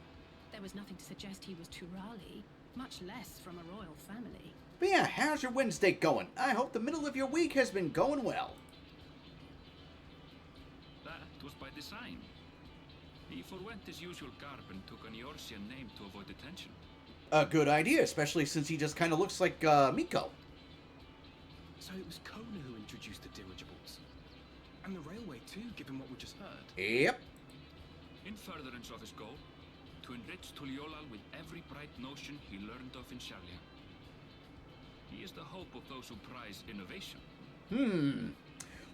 There was nothing to suggest he was Tullyoli, much less from a royal family. But yeah, how's your Wednesday going? I hope the middle of your week has been going well. That was by design. He forwent his usual garb and took an Eorzean name to avoid attention. A good idea, especially since he just kind of looks like Miko. So it was Kona who introduced the dirigibles. And the railway too, given what we just heard. Yep. In furtherance of his goal, to enrich Tullyoli with every bright notion he learned of in Sharlia. He is the hope of those who prize innovation.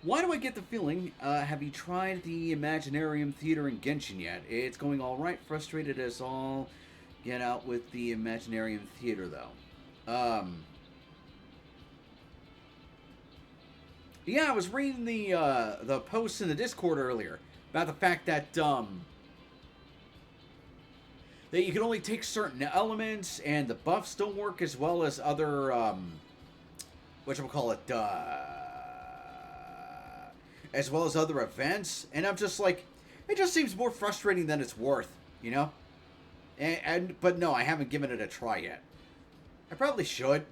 Why do I get the feeling, have you tried the Imaginarium Theater in Genshin yet? It's going alright, frustrated as all get out with the Imaginarium Theater, though. Yeah, I was reading the posts in the Discord earlier about the fact that, that you can only take certain elements, and the buffs don't work as well as other, whatchamacallit, as well as other events, and I'm just like, it just seems more frustrating than it's worth, you know? But no, I haven't given it a try yet. I probably should,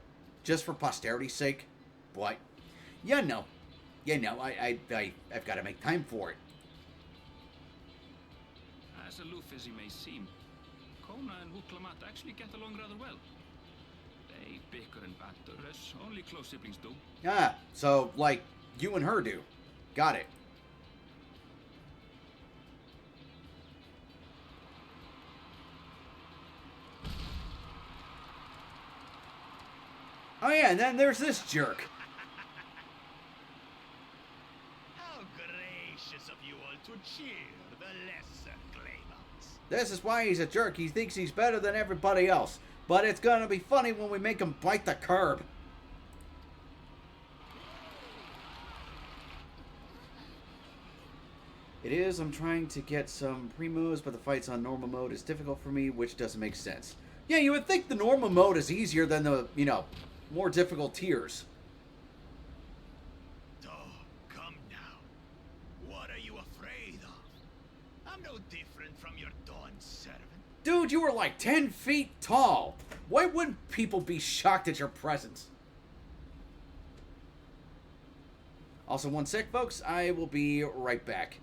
just for posterity's sake, but, yeah, no. Yeah, no, I've got to make time for it. As aloof as he may seem, Kona and Wuklamat actually get along rather well. They bicker and banter as only close siblings do. Ah, so, like, you and her do. Got it. Oh yeah, and then there's this jerk. How gracious of you all to cheer the lesser claimants. This is why he's a jerk. He thinks he's better than everybody else. But it's gonna be funny when we make him bite the curb. It is, I'm trying to get some primos, but the fights on normal mode is difficult for me, which doesn't make sense. Yeah, you would think the normal mode is easier than the, you know, more difficult tiers. Oh, come now. What are you afraid of? I'm no different from your Dawn servant. Dude, you were like 10 feet tall. Why wouldn't people be shocked at your presence? Also, one sec, folks. I will be right back.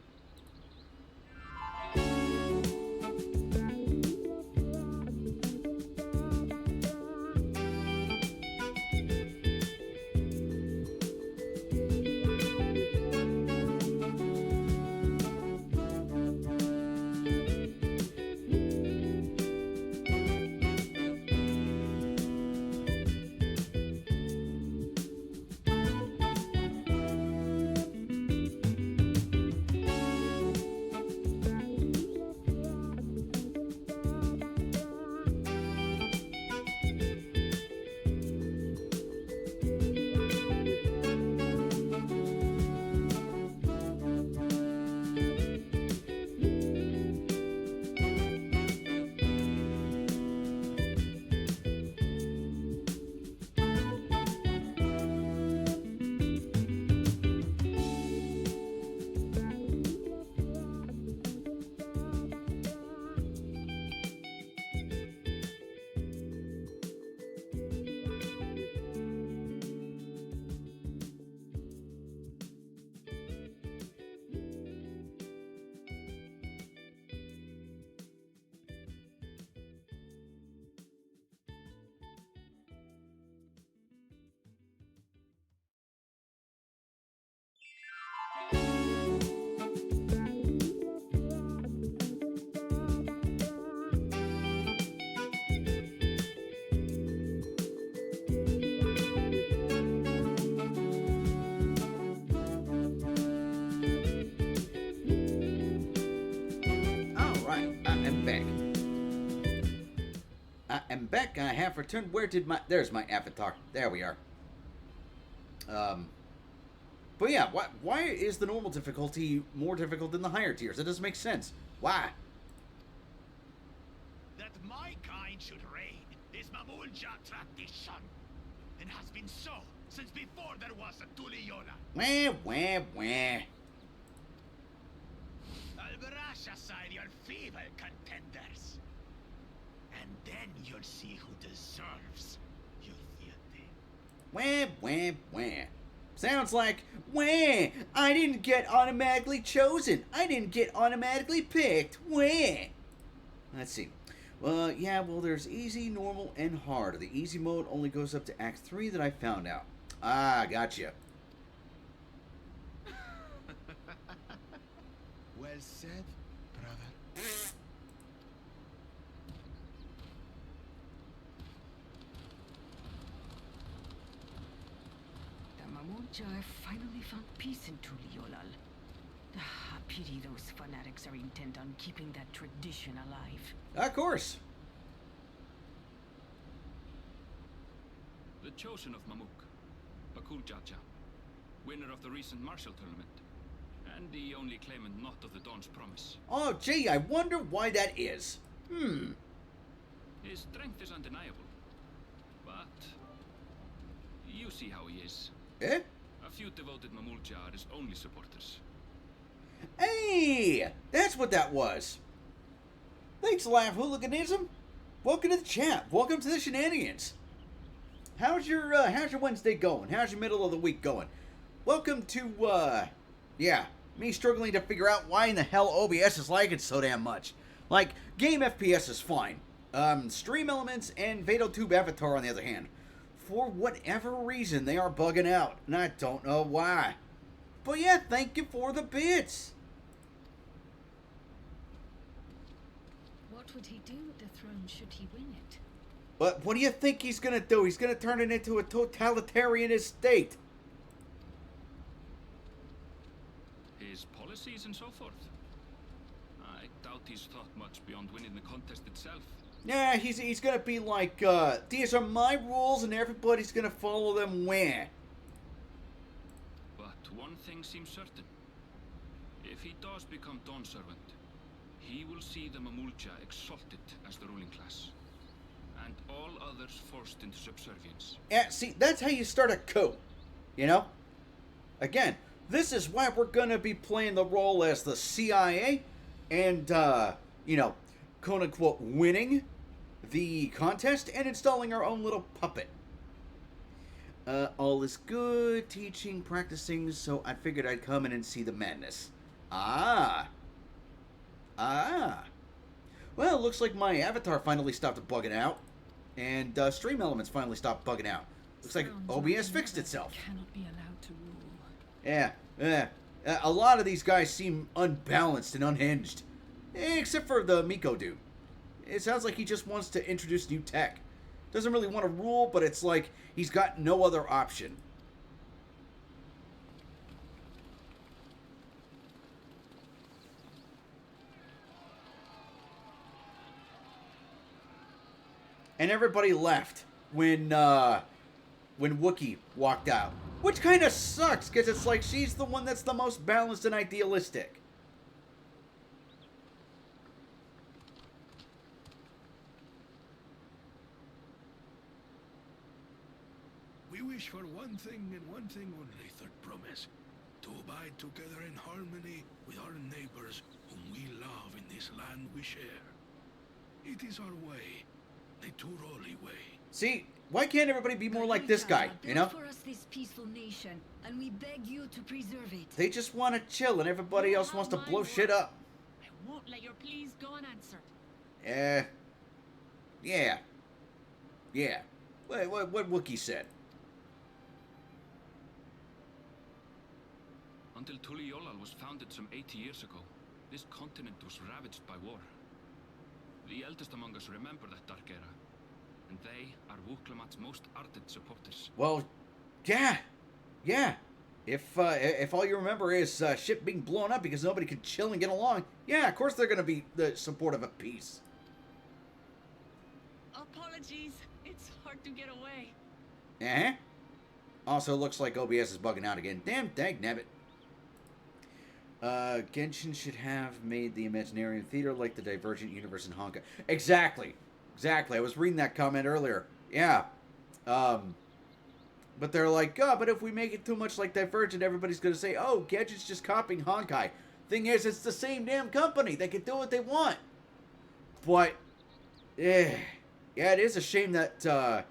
I'm back. I have returned. Where did my... There's my avatar. There we are. But yeah, why is the normal difficulty more difficult than the higher tiers? It doesn't make sense. Why? That my kind should reign is Mamulja tradition. and has been so since before there was a Tullyoli. Wah, wah, wah. I'll brush aside your feeble contenders. And then you'll see who deserves your fealty. Wah, wah, wah. Sounds like, wah, I didn't get automatically chosen. I didn't get automatically picked. Wah. Let's see. Yeah, well, there's easy, normal, and hard. The easy mode only goes up to Act 3 that I found out. Ah, gotcha. Well said, brother. The Mamunja have finally found peace in Tullyoli. Pity those fanatics are intent on keeping that tradition alive. Of course. The chosen of Mamuk, Bakul Jaja, winner of the recent martial tournament, and the only claimant not of the Dawn's promise. Oh, gee, I wonder why that is. His strength is undeniable, but you see how he is. Eh? A few devoted Mamulja are his only supporters. Hey, that's what that was. Thanks, Laugh Hooliganism. Welcome to the chat. Welcome to the shenanigans. How's your Wednesday going? How's your middle of the week going? Welcome to, me struggling to figure out why in the hell OBS is lagging so damn much. Like, game FPS is fine. Stream Elements and VatoTube Avatar, on the other hand, for whatever reason, they are bugging out, and I don't know why. But yeah, thank you for the bits. What would he do with the throne should he win it? But what do you think he's gonna do? He's gonna turn it into a totalitarian state. His policies and so forth. I doubt he's thought much beyond winning the contest itself. Yeah, he's gonna be like, these are my rules and everybody's gonna follow them where? But one thing seems certain. If he does become Dawn Servant, he will see the Mamulja exalted as the ruling class, and all others forced into subservience. Yeah, see, that's how you start a coup, you know? Again, this is why we're gonna be playing the role as the CIA and, quote-unquote winning the contest and installing our own little puppet. All is good, teaching, practicing, so I figured I'd come in and see the madness. Ah. Well, it looks like my avatar finally stopped bugging out, and Stream Elements finally stopped bugging out. Looks like OBS fixed itself. Cannot be allowed to rule. Yeah. A lot of these guys seem unbalanced and unhinged. Except for the Miko dude. It sounds like he just wants to introduce new tech. Doesn't really want to rule, but it's like he's got no other option. And everybody left when Wookiee walked out. Which kind of sucks, because it's like she's the one that's the most balanced and idealistic. We wish for one thing and one thing only, Third Promise. To abide together in harmony with our neighbors whom we love in this land we share. It is our way, the Tullyoli way. See, why can't everybody be more like this guy, you know? For us this peaceful nation, and we beg you to preserve it. They just want to chill and everybody else wants to blow shit up. I won't let your pleas go unanswered. Yeah. What Wookiee said. Until Tullyoli was founded some 80 years ago, this continent was ravaged by war. The eldest among us remember that dark era, and they are Wuklamat's most ardent supporters. Well, yeah. If all you remember is shit being blown up because nobody could chill and get along, yeah, of course they're gonna be the supportive of peace. Apologies, it's hard to get away. Also, looks like OBS is bugging out again. Damn, dagnabbit. Genshin should have made the Imaginarium Theater like the Divergent Universe in Honka. Exactly. I was reading that comment earlier. Yeah. But they're like, oh, but if we make it too much like Divergent, everybody's going to say, oh, Gadget's just copying Honkai. Thing is, it's the same damn company. They can do what they want. But, yeah, it is a shame that,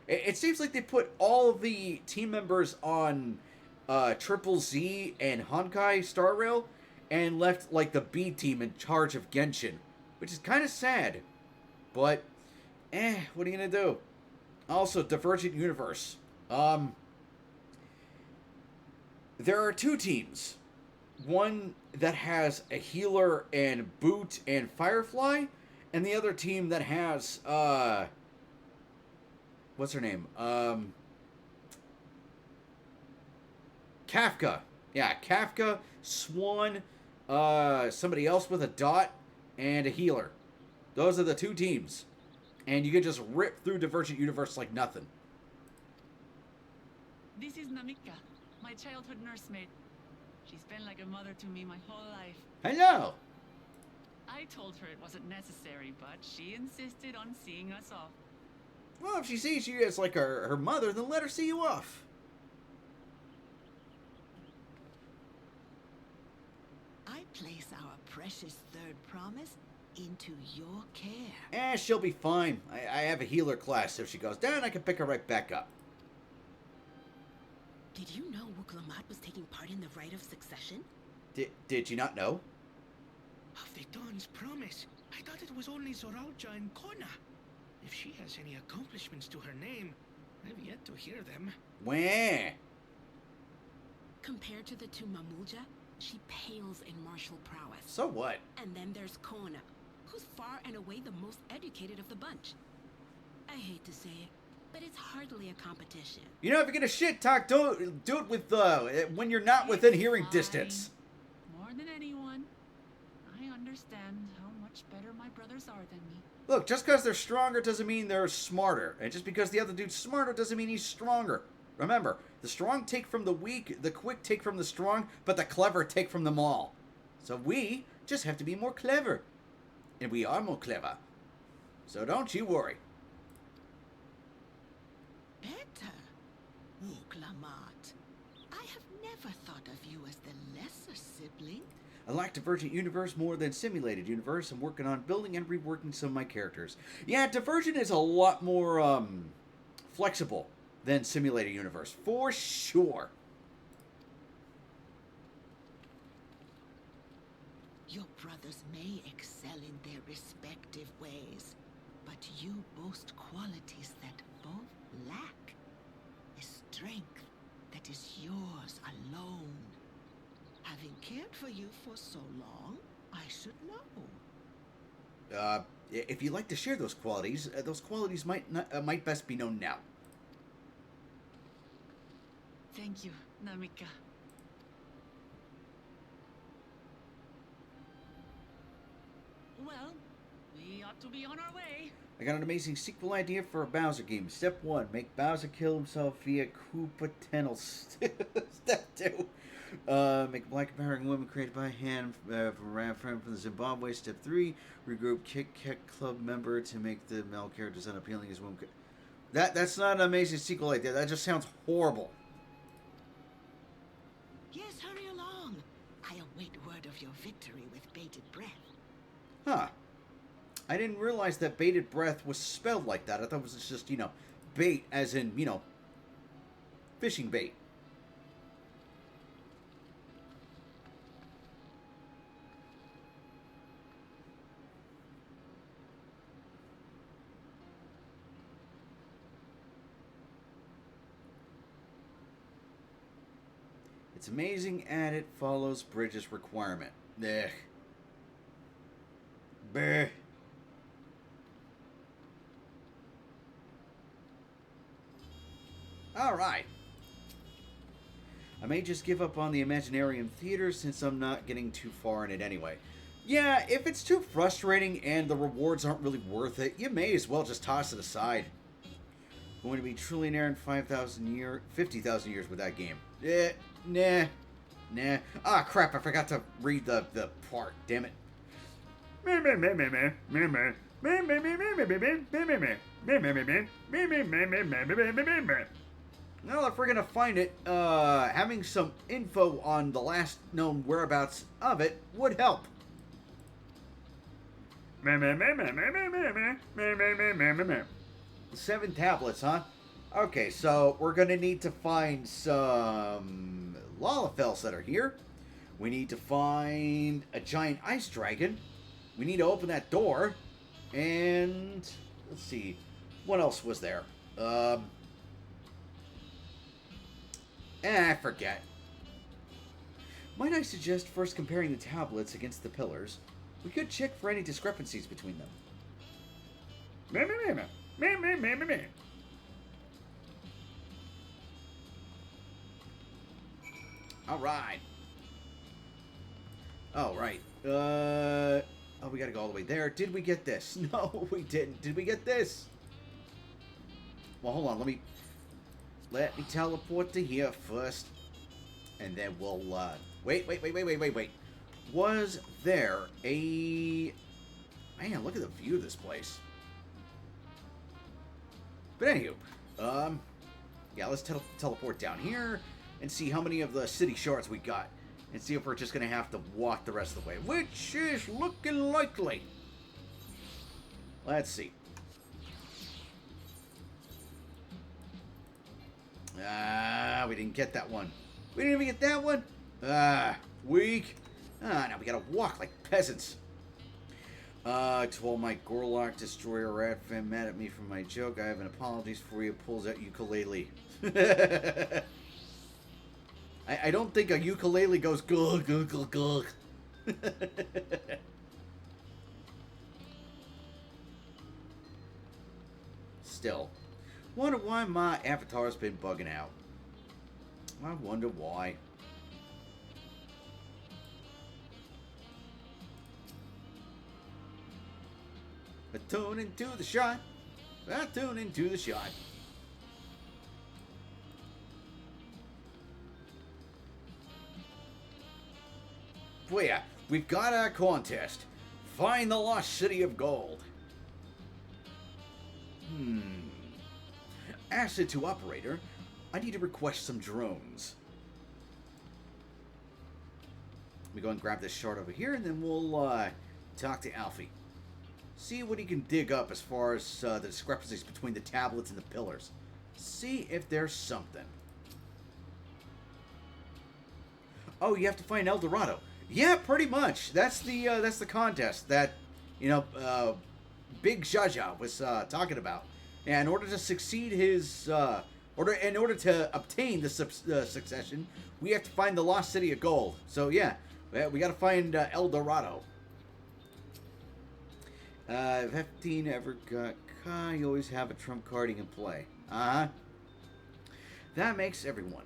it seems like they put all of the team members on Triple Z and Honkai Star Rail and left, like, the B team in charge of Genshin, which is kind of sad. But, what are you going to do? Also, Divergent Universe. There are two teams. One that has a healer and Boot and Firefly, and the other team that has, what's her name? Kafka. Yeah, Kafka, Swan, somebody else with a dot, and a healer. Those are the two teams. And you can just rip through Divergent Universe like nothing. This is Namika, my childhood nursemaid. She's been like a mother to me my whole life. Hello! I told her it wasn't necessary, but she insisted on seeing us off. Well, if she sees you as like her mother, then let her see you off. I place our precious third promise into your care. She'll be fine. I have a healer class, so if she goes down, I can pick her right back up. Did you know Wuklamat was taking part in the rite of succession? Did you not know? Of the Dawn's promise. I thought it was only Zoralja and Kona. If she has any accomplishments to her name, I've yet to hear them. Wah! Compared to the two Mamulja, she pales in martial prowess. So what? And then there's Kona, who's far and away the most educated of the bunch. I hate to say it, but it's hardly a competition. You know, if you're gonna shit talk, do it with when you're not within hearing distance. More than anyone, I understand how much better my brothers are than me. Look, just because they're stronger doesn't mean they're smarter. And just because the other dude's smarter doesn't mean he's stronger. Remember, the strong take from the weak, the quick take from the strong, but the clever take from them all. So we just have to be more clever. And we are more clever. So don't you worry. Better, Wuklamat. I have never thought of you as the lesser sibling. I like Divergent Universe more than Simulated Universe. I'm working on building and reworking some of my characters. Yeah, Divergent is a lot more flexible than Simulated Universe, for sure. Your brothers may excel in their respective ways, but you boast qualities that both lack. A strength that is yours alone. Having cared for you for so long, I should know. If you'd like to share those qualities might best be known now. Thank you, Namika. Well, we ought to be on our way. I got an amazing sequel idea for a Bowser game. Step 1, make Bowser kill himself via Koopa Tunnel. Step 2, make a black empowering woman created by hand from the Zimbabwe. Step 3, regroup Kit Kat Club member to make the male characters unappealing as women. That's not an amazing sequel idea. That just sounds horrible. Yes, hurry along. I await word of your victory with bated breath. Huh. I didn't realize that bated breath was spelled like that. I thought it was just, bait as in, fishing bait. It's amazing and it follows Bridges' requirement. Ugh. Bleh. Alright. I may just give up on the Imaginarium Theater since I'm not getting too far in it anyway. Yeah, if it's too frustrating and the rewards aren't really worth it, you may as well just toss it aside. Going to be trillionaire in 50,000 years with that game. Nah. Ah, crap, I forgot to read the part, damn it. Well, if we're gonna find it, having some info on the last known whereabouts of it would help. 7 tablets, huh? Okay, so we're gonna need to find some Lalafels that are here. We need to find a giant ice dragon. We need to open that door. And let's see, what else was there? I forget. Might I suggest first comparing the tablets against the pillars? We could check for any discrepancies between them. Alright. Oh, right. Oh, we gotta go all the way there. Did we get this? No, we didn't. Did we get this? Well, hold on. Let me teleport to here first. And then we'll, wait. Was there a... Man, look at the view of this place. But anywho, yeah, let's teleport down here and see how many of the city shards we got. And see if we're just going to have to walk the rest of the way. Which is looking likely. Let's see. We didn't get that one. We didn't even get that one? Weak. Now we gotta walk like peasants. To all my Gorlock Destroyer rat fan mad at me for my joke, I have an apologies for you. Pulls out ukulele. I don't think a ukulele goes gug gug gug gug. Still, wonder why my avatar's been bugging out. I wonder why. I tune into the shot. I tune into the shot. Well, yeah, we've got our contest. Find the lost city of gold. Asset to operator. I need to request some drones. We go and grab this shard over here, and then we'll talk to Alfie. See what he can dig up as far as the discrepancies between the tablets and the pillars. See if there's something. Oh, you have to find El Dorado. Yeah, pretty much. That's the contest that, you know, Big Jaja was talking about. And in order to succeed his, in order to obtain the succession, we have to find the lost city of gold. So yeah, we got to find El Dorado. If F-15 ever got caught, you always have a trump card you can play. That makes everyone.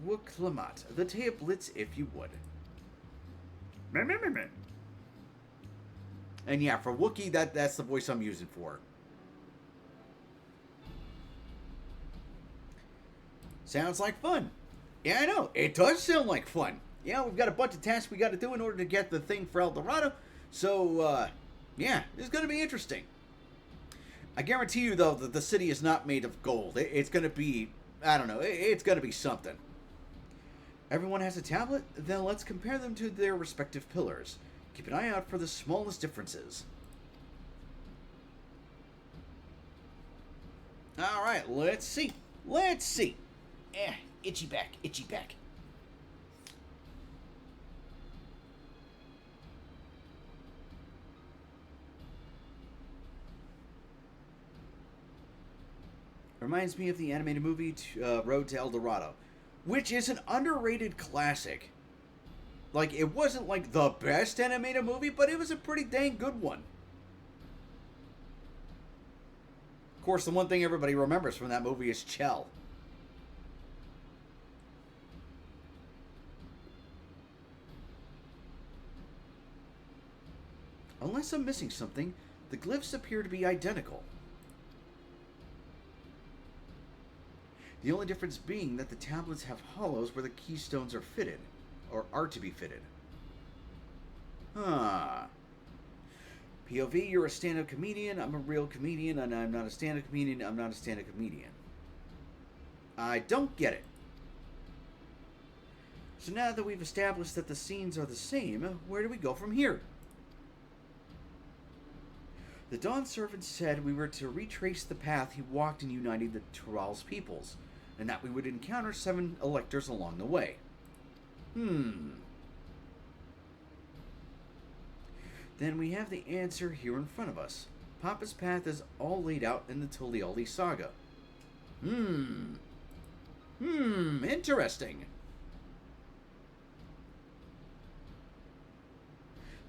Woklamat, the tablets, if you would. And yeah, for Wookiee, that's the voice I'm using for. Sounds like fun. Yeah, I know. It does sound like fun. Yeah, we've got a bunch of tasks we got to do in order to get the thing for El Dorado. So, yeah, it's going to be interesting. I guarantee you, though, that the city is not made of gold. It's going to be, I don't know, it's going to be something. Everyone has a tablet? Then let's compare them to their respective pillars. Keep an eye out for the smallest differences. Alright, let's see. Let's see. Itchy back, itchy back. Reminds me of the animated movie Road to El Dorado, which is an underrated classic. Like, it wasn't like the best animated movie, but it was a pretty dang good one. Of course, the one thing everybody remembers from that movie is Chell. Unless I'm missing something, the glyphs appear to be identical. The only difference being that the tablets have hollows where the keystones are fitted, or are to be fitted. POV, you're a stand-up comedian, I'm a real comedian, and I'm not a stand-up comedian, I'm not a stand-up comedian. I don't get it. So now that we've established that the scenes are the same, where do we go from here? The Dawn Servant said we were to retrace the path he walked in uniting the Tullyoli's peoples, and that we would encounter 7 electors along the way. Then we have the answer here in front of us. Papa's path is all laid out in the Tullyoli saga. Interesting.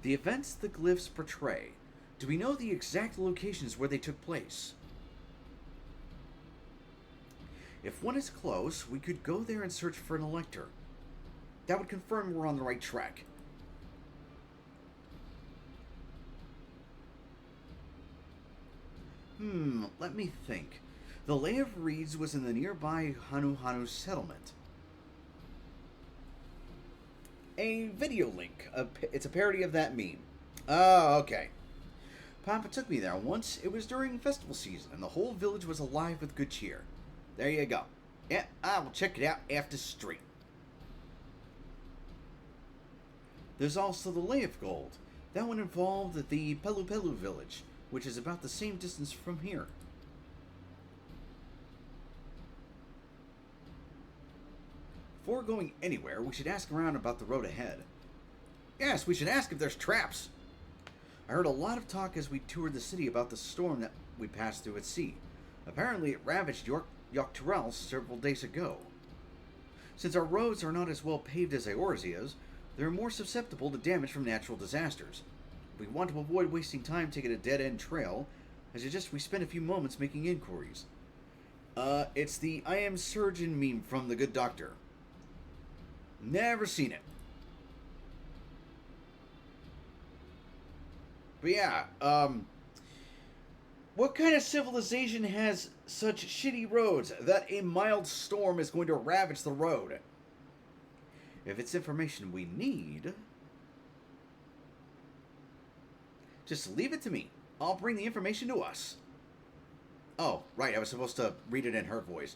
The events the glyphs portray. Do we know the exact locations where they took place? If one is close, we could go there and search for an elector. That would confirm we're on the right track. Let me think. The Lay of Reeds was in the nearby Hanu settlement. A video link. It's a parody of that meme. Oh, okay. Papa took me there once. It was during festival season, and the whole village was alive with good cheer. There you go. Yeah, I will check it out after stream. There's also the Lay of Gold. That one involved the Pelu village, which is about the same distance from here. Before going anywhere, we should ask around about the road ahead. Yes, we should ask if there's traps. I heard a lot of talk as we toured the city about the storm that we passed through at sea. Apparently it ravaged Dawntrail several days ago. Since our roads are not as well paved as Eorzea's, they're more susceptible to damage from natural disasters. We want to avoid wasting time taking a dead-end trail. I suggest we spend a few moments making inquiries. It's the I am surgeon meme from The Good Doctor. Never seen it. But yeah, what kind of civilization has such shitty roads that a mild storm is going to ravage the road? If it's information we need, just leave it to me. I'll bring the information to us. Oh, right, I was supposed to read it in her voice.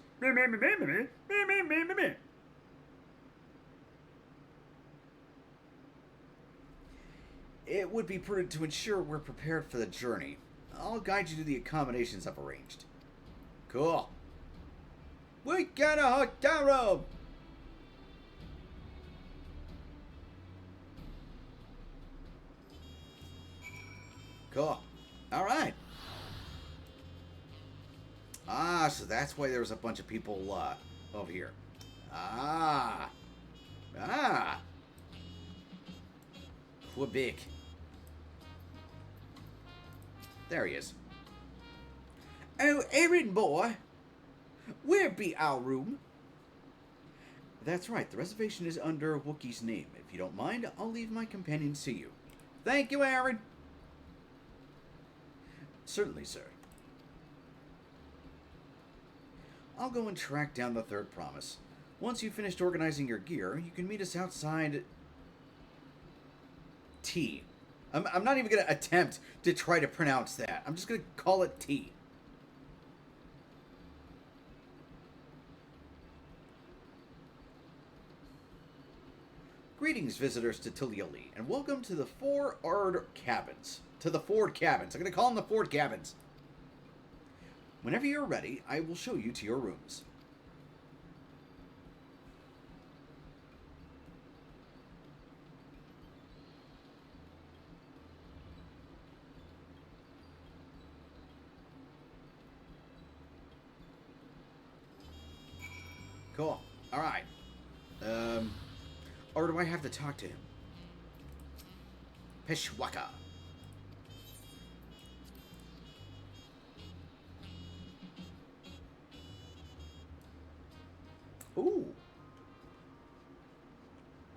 It would be prudent to ensure we're prepared for the journey. I'll guide you to the accommodations I've arranged. Cool. We got a hotel room! Cool. Alright. Ah, so that's why there was a bunch of people over here. Ah. Quebec. There he is. Oh, Aaron boy. Where be our room? That's right. The reservation is under Wookiee's name. If you don't mind, I'll leave my companion to you. Thank you, Aaron. Certainly, sir. I'll go and track down the third promise. Once you've finished organizing your gear, you can meet us outside T. I'm not even going to attempt to try to pronounce that. I'm just going to call it T. Greetings, visitors to Tullyoli, and welcome to the Ford Cabins. I'm going to call them the Ford Cabins. Whenever you're ready, I will show you to your rooms. Cool. Alright. Or do I have to talk to him? Peshwaka. Ooh.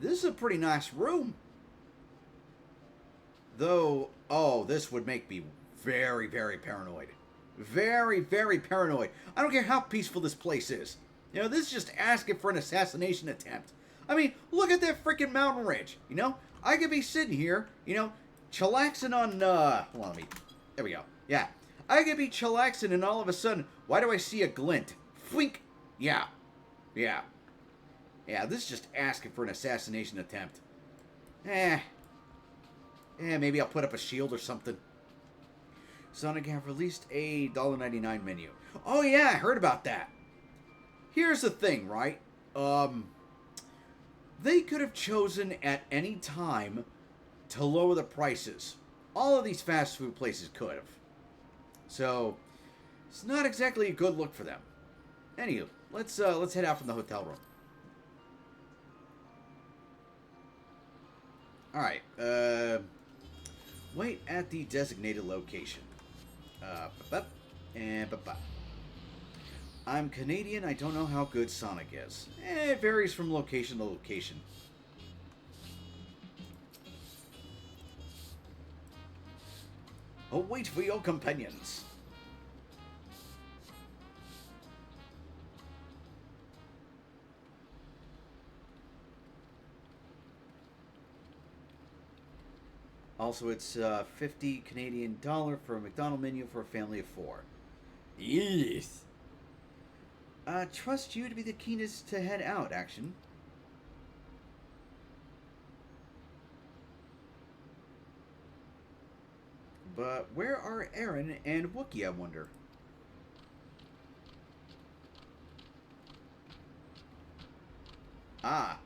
This is a pretty nice room. Though, oh, this would make me very, very paranoid. Very, very paranoid. I don't care how peaceful this place is. You know, this is just asking for an assassination attempt. I mean, look at that freaking mountain range. You know, I could be sitting here, you know, chillaxing on, hold on, there we go. Yeah. I could be chillaxing and all of a sudden, why do I see a glint? Fwink. Yeah. Yeah. Yeah, this is just asking for an assassination attempt. Maybe I'll put up a shield or something. Sonic have released a $1.99 menu. Oh yeah, I heard about that. Here's the thing, right? They could have chosen at any time to lower the prices. All of these fast food places could have. So, it's not exactly a good look for them. Anywho, let's head out from the hotel room. Alright, wait at the designated location. I'm Canadian, I don't know how good Sonic is. It varies from location to location. Oh, wait for your companions. Also, it's 50 Canadian dollar for a McDonald's menu for a family of 4. Yes. Trust you to be the keenest to head out, Action. But where are Aaron and Wookie, I wonder? Ah.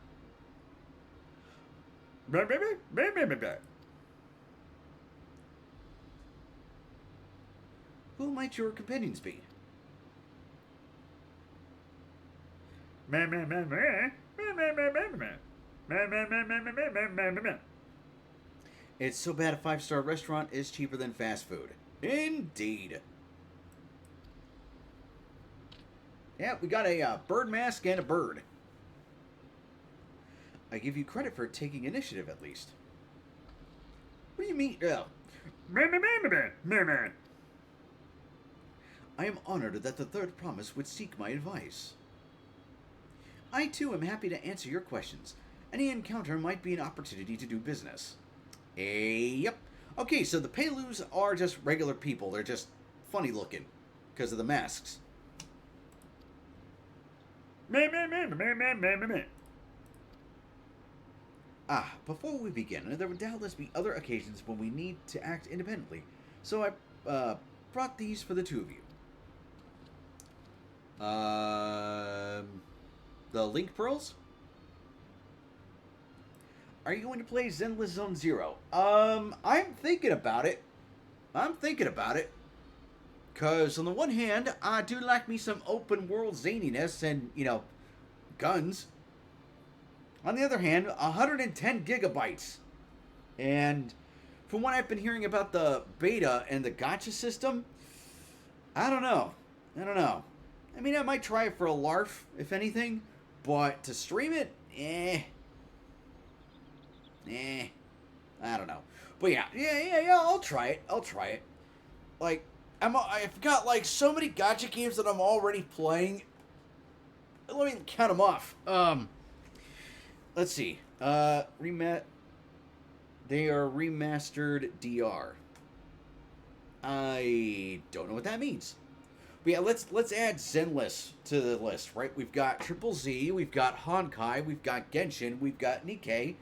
Who might your companions be? It's so bad a 5-star restaurant is cheaper than fast food. Indeed. Yeah, we got a bird mask and a bird. I give you credit for taking initiative, at least. What do you mean? I am honored that the third promise would seek my advice. I, too, am happy to answer your questions. Any encounter might be an opportunity to do business. Yep. Okay, so the Pelus are just regular people. They're just funny looking because of the masks. Before we begin, there would doubtless be other occasions when we need to act independently. So I brought these for the two of you. The Link Pearls? Are you going to play Zenless Zone Zero? I'm thinking about it. Because on the one hand, I do like me some open world zaniness and, guns. On the other hand, 110 gigabytes. And from what I've been hearing about the beta and the gacha system, I don't know. I mean, I might try it for a larf, if anything. But to stream it, I don't know. But yeah, I'll try it. Like, I've got like so many gacha games that I'm already playing. Let me count them off. Let's see. They are remastered DR. I don't know what that means. But yeah, let's add Zenless to the list, right? We've got Triple Z, we've got Honkai, we've got Genshin, we've got Nikkei,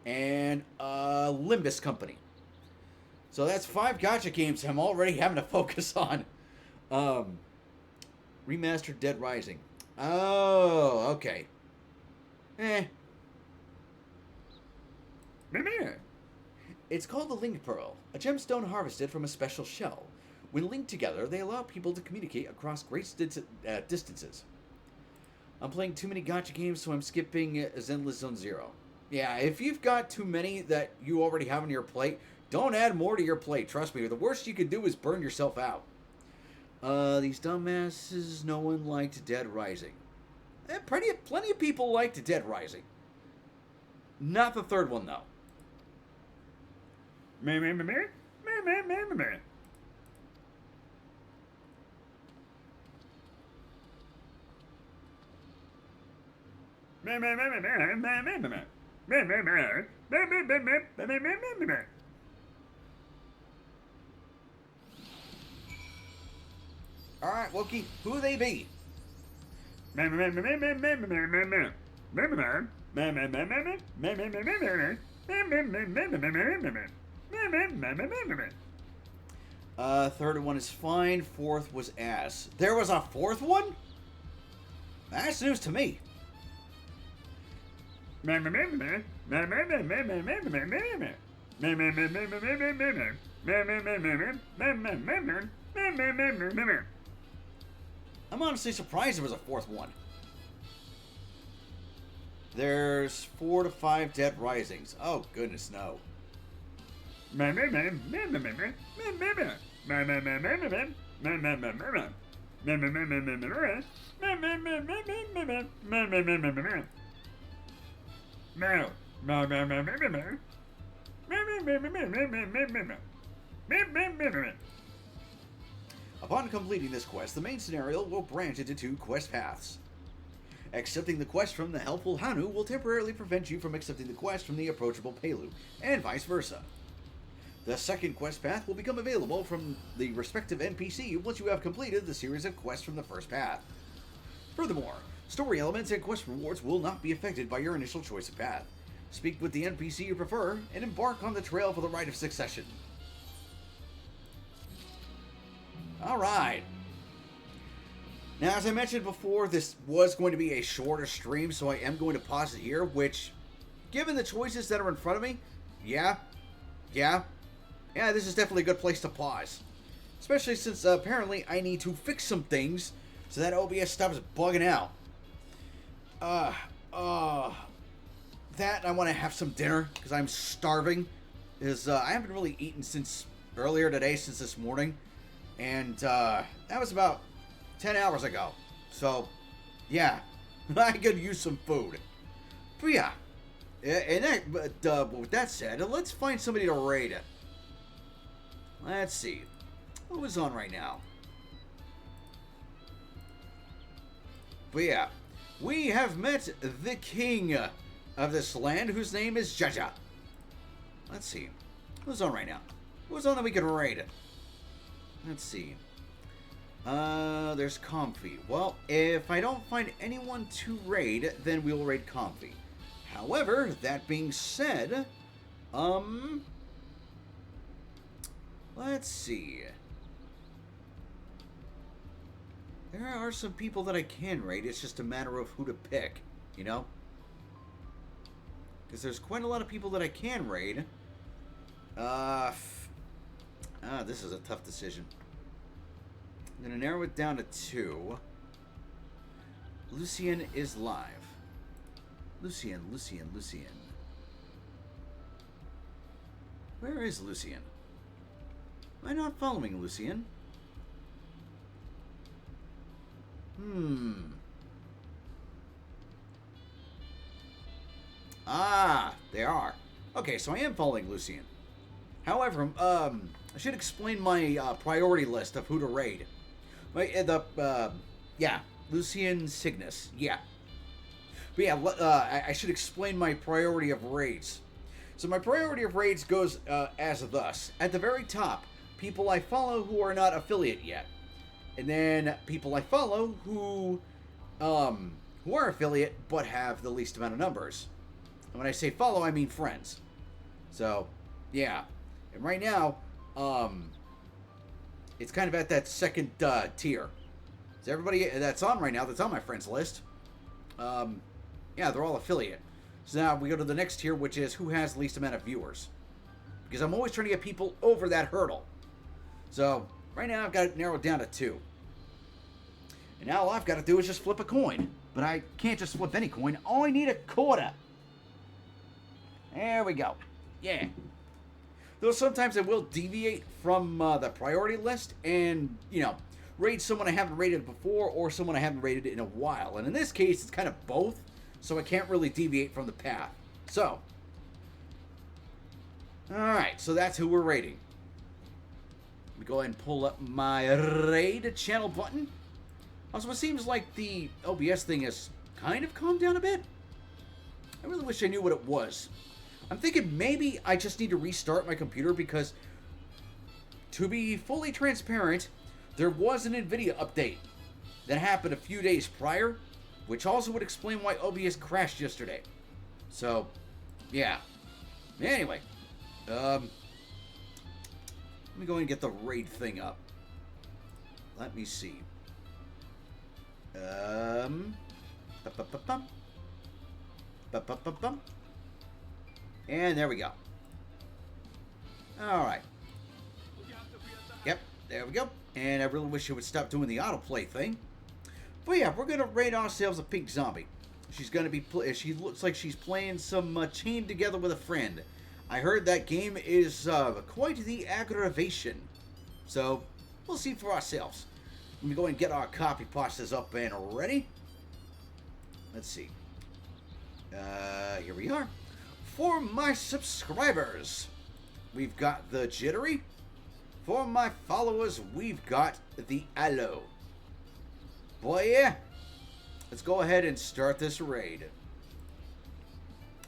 and Limbus Company. So that's 5 gacha games I'm already having to focus on. Remastered Dead Rising. Oh, okay. It's called the Link Pearl, a gemstone harvested from a special shell. When linked together, they allow people to communicate across great distances. I'm playing too many gacha games, so I'm skipping Zenless Zone Zero. Yeah, if you've got too many that you already have on your plate, don't add more to your plate. Trust me, the worst you could do is burn yourself out. These dumbasses, no one liked Dead Rising. Plenty of people liked Dead Rising. Not the third one, though. Alright, Wookie, who they be? Third one is fine. Fourth was ass. There was a fourth one? That's news to me. I'm honestly surprised there was a fourth one. There's 4 to 5 dead risings. Oh, goodness, no. Upon completing this quest, the main scenario will branch into 2 quest paths. Accepting the quest from the helpful Hanu will temporarily prevent you from accepting the quest from the approachable Pelu, and vice versa. The second quest path will become available from the respective NPC once you have completed the series of quests from the first path. Furthermore, story elements and quest rewards will not be affected by your initial choice of path. Speak with the NPC you prefer, and embark on the trail for the rite of succession. Alright. Now, as I mentioned before, this was going to be a shorter stream, so I am going to pause it here, which, given the choices that are in front of me, yeah, this is definitely a good place to pause. Especially since apparently I need to fix some things so that OBS stops bugging out. That, I want to have some dinner, because I'm starving. I haven't really eaten since earlier today, since this morning. And that was about 10 hours ago. So, yeah, I could use some food. But yeah, with that said, let's find somebody to raid it. Let's see. Who is on right now? But yeah, we have met the king of this land, whose name is Jaja. Let's see. Who's on right now? Who's on that we can raid? Let's see. There's Comfy. Well, if I don't find anyone to raid, then we'll raid Comfy. However, that being said, let's see. There are some people that I can raid. It's just a matter of who to pick, you know? Because there's quite a lot of people that I can raid. This is a tough decision. I'm going to narrow it down to 2. Lucien is live. Lucien. Where is Lucien? Am I not following Lucien? They are. Okay, so I am following Lucien. However, I should explain my priority list of who to raid. Lucien Cygnus, yeah. But yeah, I should explain my priority of raids. So my priority of raids goes as thus. At the very top, people I follow who are not affiliate yet. And then people I follow who are affiliate but have the least amount of numbers. And when I say follow, I mean friends. So, yeah. And right now, it's kind of at that second tier. So everybody that's on right now, that's on my friends list, they're all affiliate. So now we go to the next tier, which is who has the least amount of viewers. Because I'm always trying to get people over that hurdle. So, right now I've got it narrowed down to 2. And now all I've got to do is just flip a coin. But I can't just flip any coin. Oh, I need a quarter. There we go. Yeah. Though sometimes I will deviate from the priority list and, raid someone I haven't raided before or someone I haven't raided in a while. And in this case, it's kind of both, so I can't really deviate from the path. So, alright, so that's who we're raiding. Let me go ahead and pull up my raid channel button. Also, it seems like the OBS thing has kind of calmed down a bit. I really wish I knew what it was. I'm thinking maybe I just need to restart my computer because, to be fully transparent, there was an NVIDIA update that happened a few days prior, which also would explain why OBS crashed yesterday. So, yeah. Anyway, let me go and get the raid thing up. Let me see. And there we go. Alright. Yep, there we go. And I really wish it would stop doing the autoplay thing. But yeah, we're gonna raid ourselves a pink zombie. She's gonna be. She looks like she's playing some Chained Together with a Friend. I heard that game is quite the aggravation. So we'll see for ourselves. Let me go and get our copy pastas up and ready. Let's see. Here we are. For my subscribers, we've got the Jittery. For my followers, we've got the Aloe. Boy, yeah. Let's go ahead and start this raid.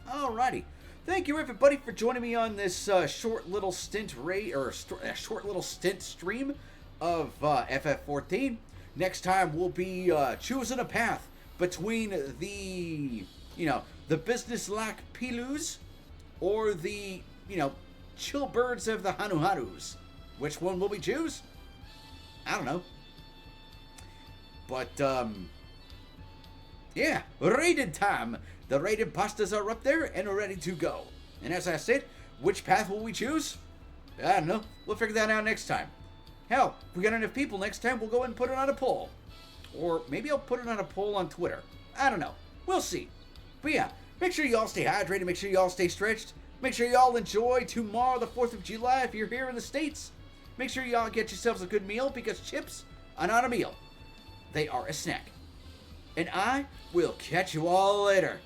Alrighty. Thank you, everybody, for joining me on this short little stint raid, or short little stint stream of FF14. Next time, we'll be choosing a path between the, the business-like Pilus or the, chill birds of the Hanuharus. Which one will we choose? I don't know. But, yeah, raided time. The raided pastas are up there and ready to go. And as I said, which path will we choose? I don't know. We'll figure that out next time. Hell, if we got enough people next time, we'll go and put it on a poll. Or maybe I'll put it on a poll on Twitter. I don't know. We'll see. But yeah, make sure y'all stay hydrated. Make sure y'all stay stretched. Make sure y'all enjoy tomorrow, the 4th of July, if you're here in the States. Make sure y'all get yourselves a good meal, because chips are not a meal. They are a snack. And I will catch you all later.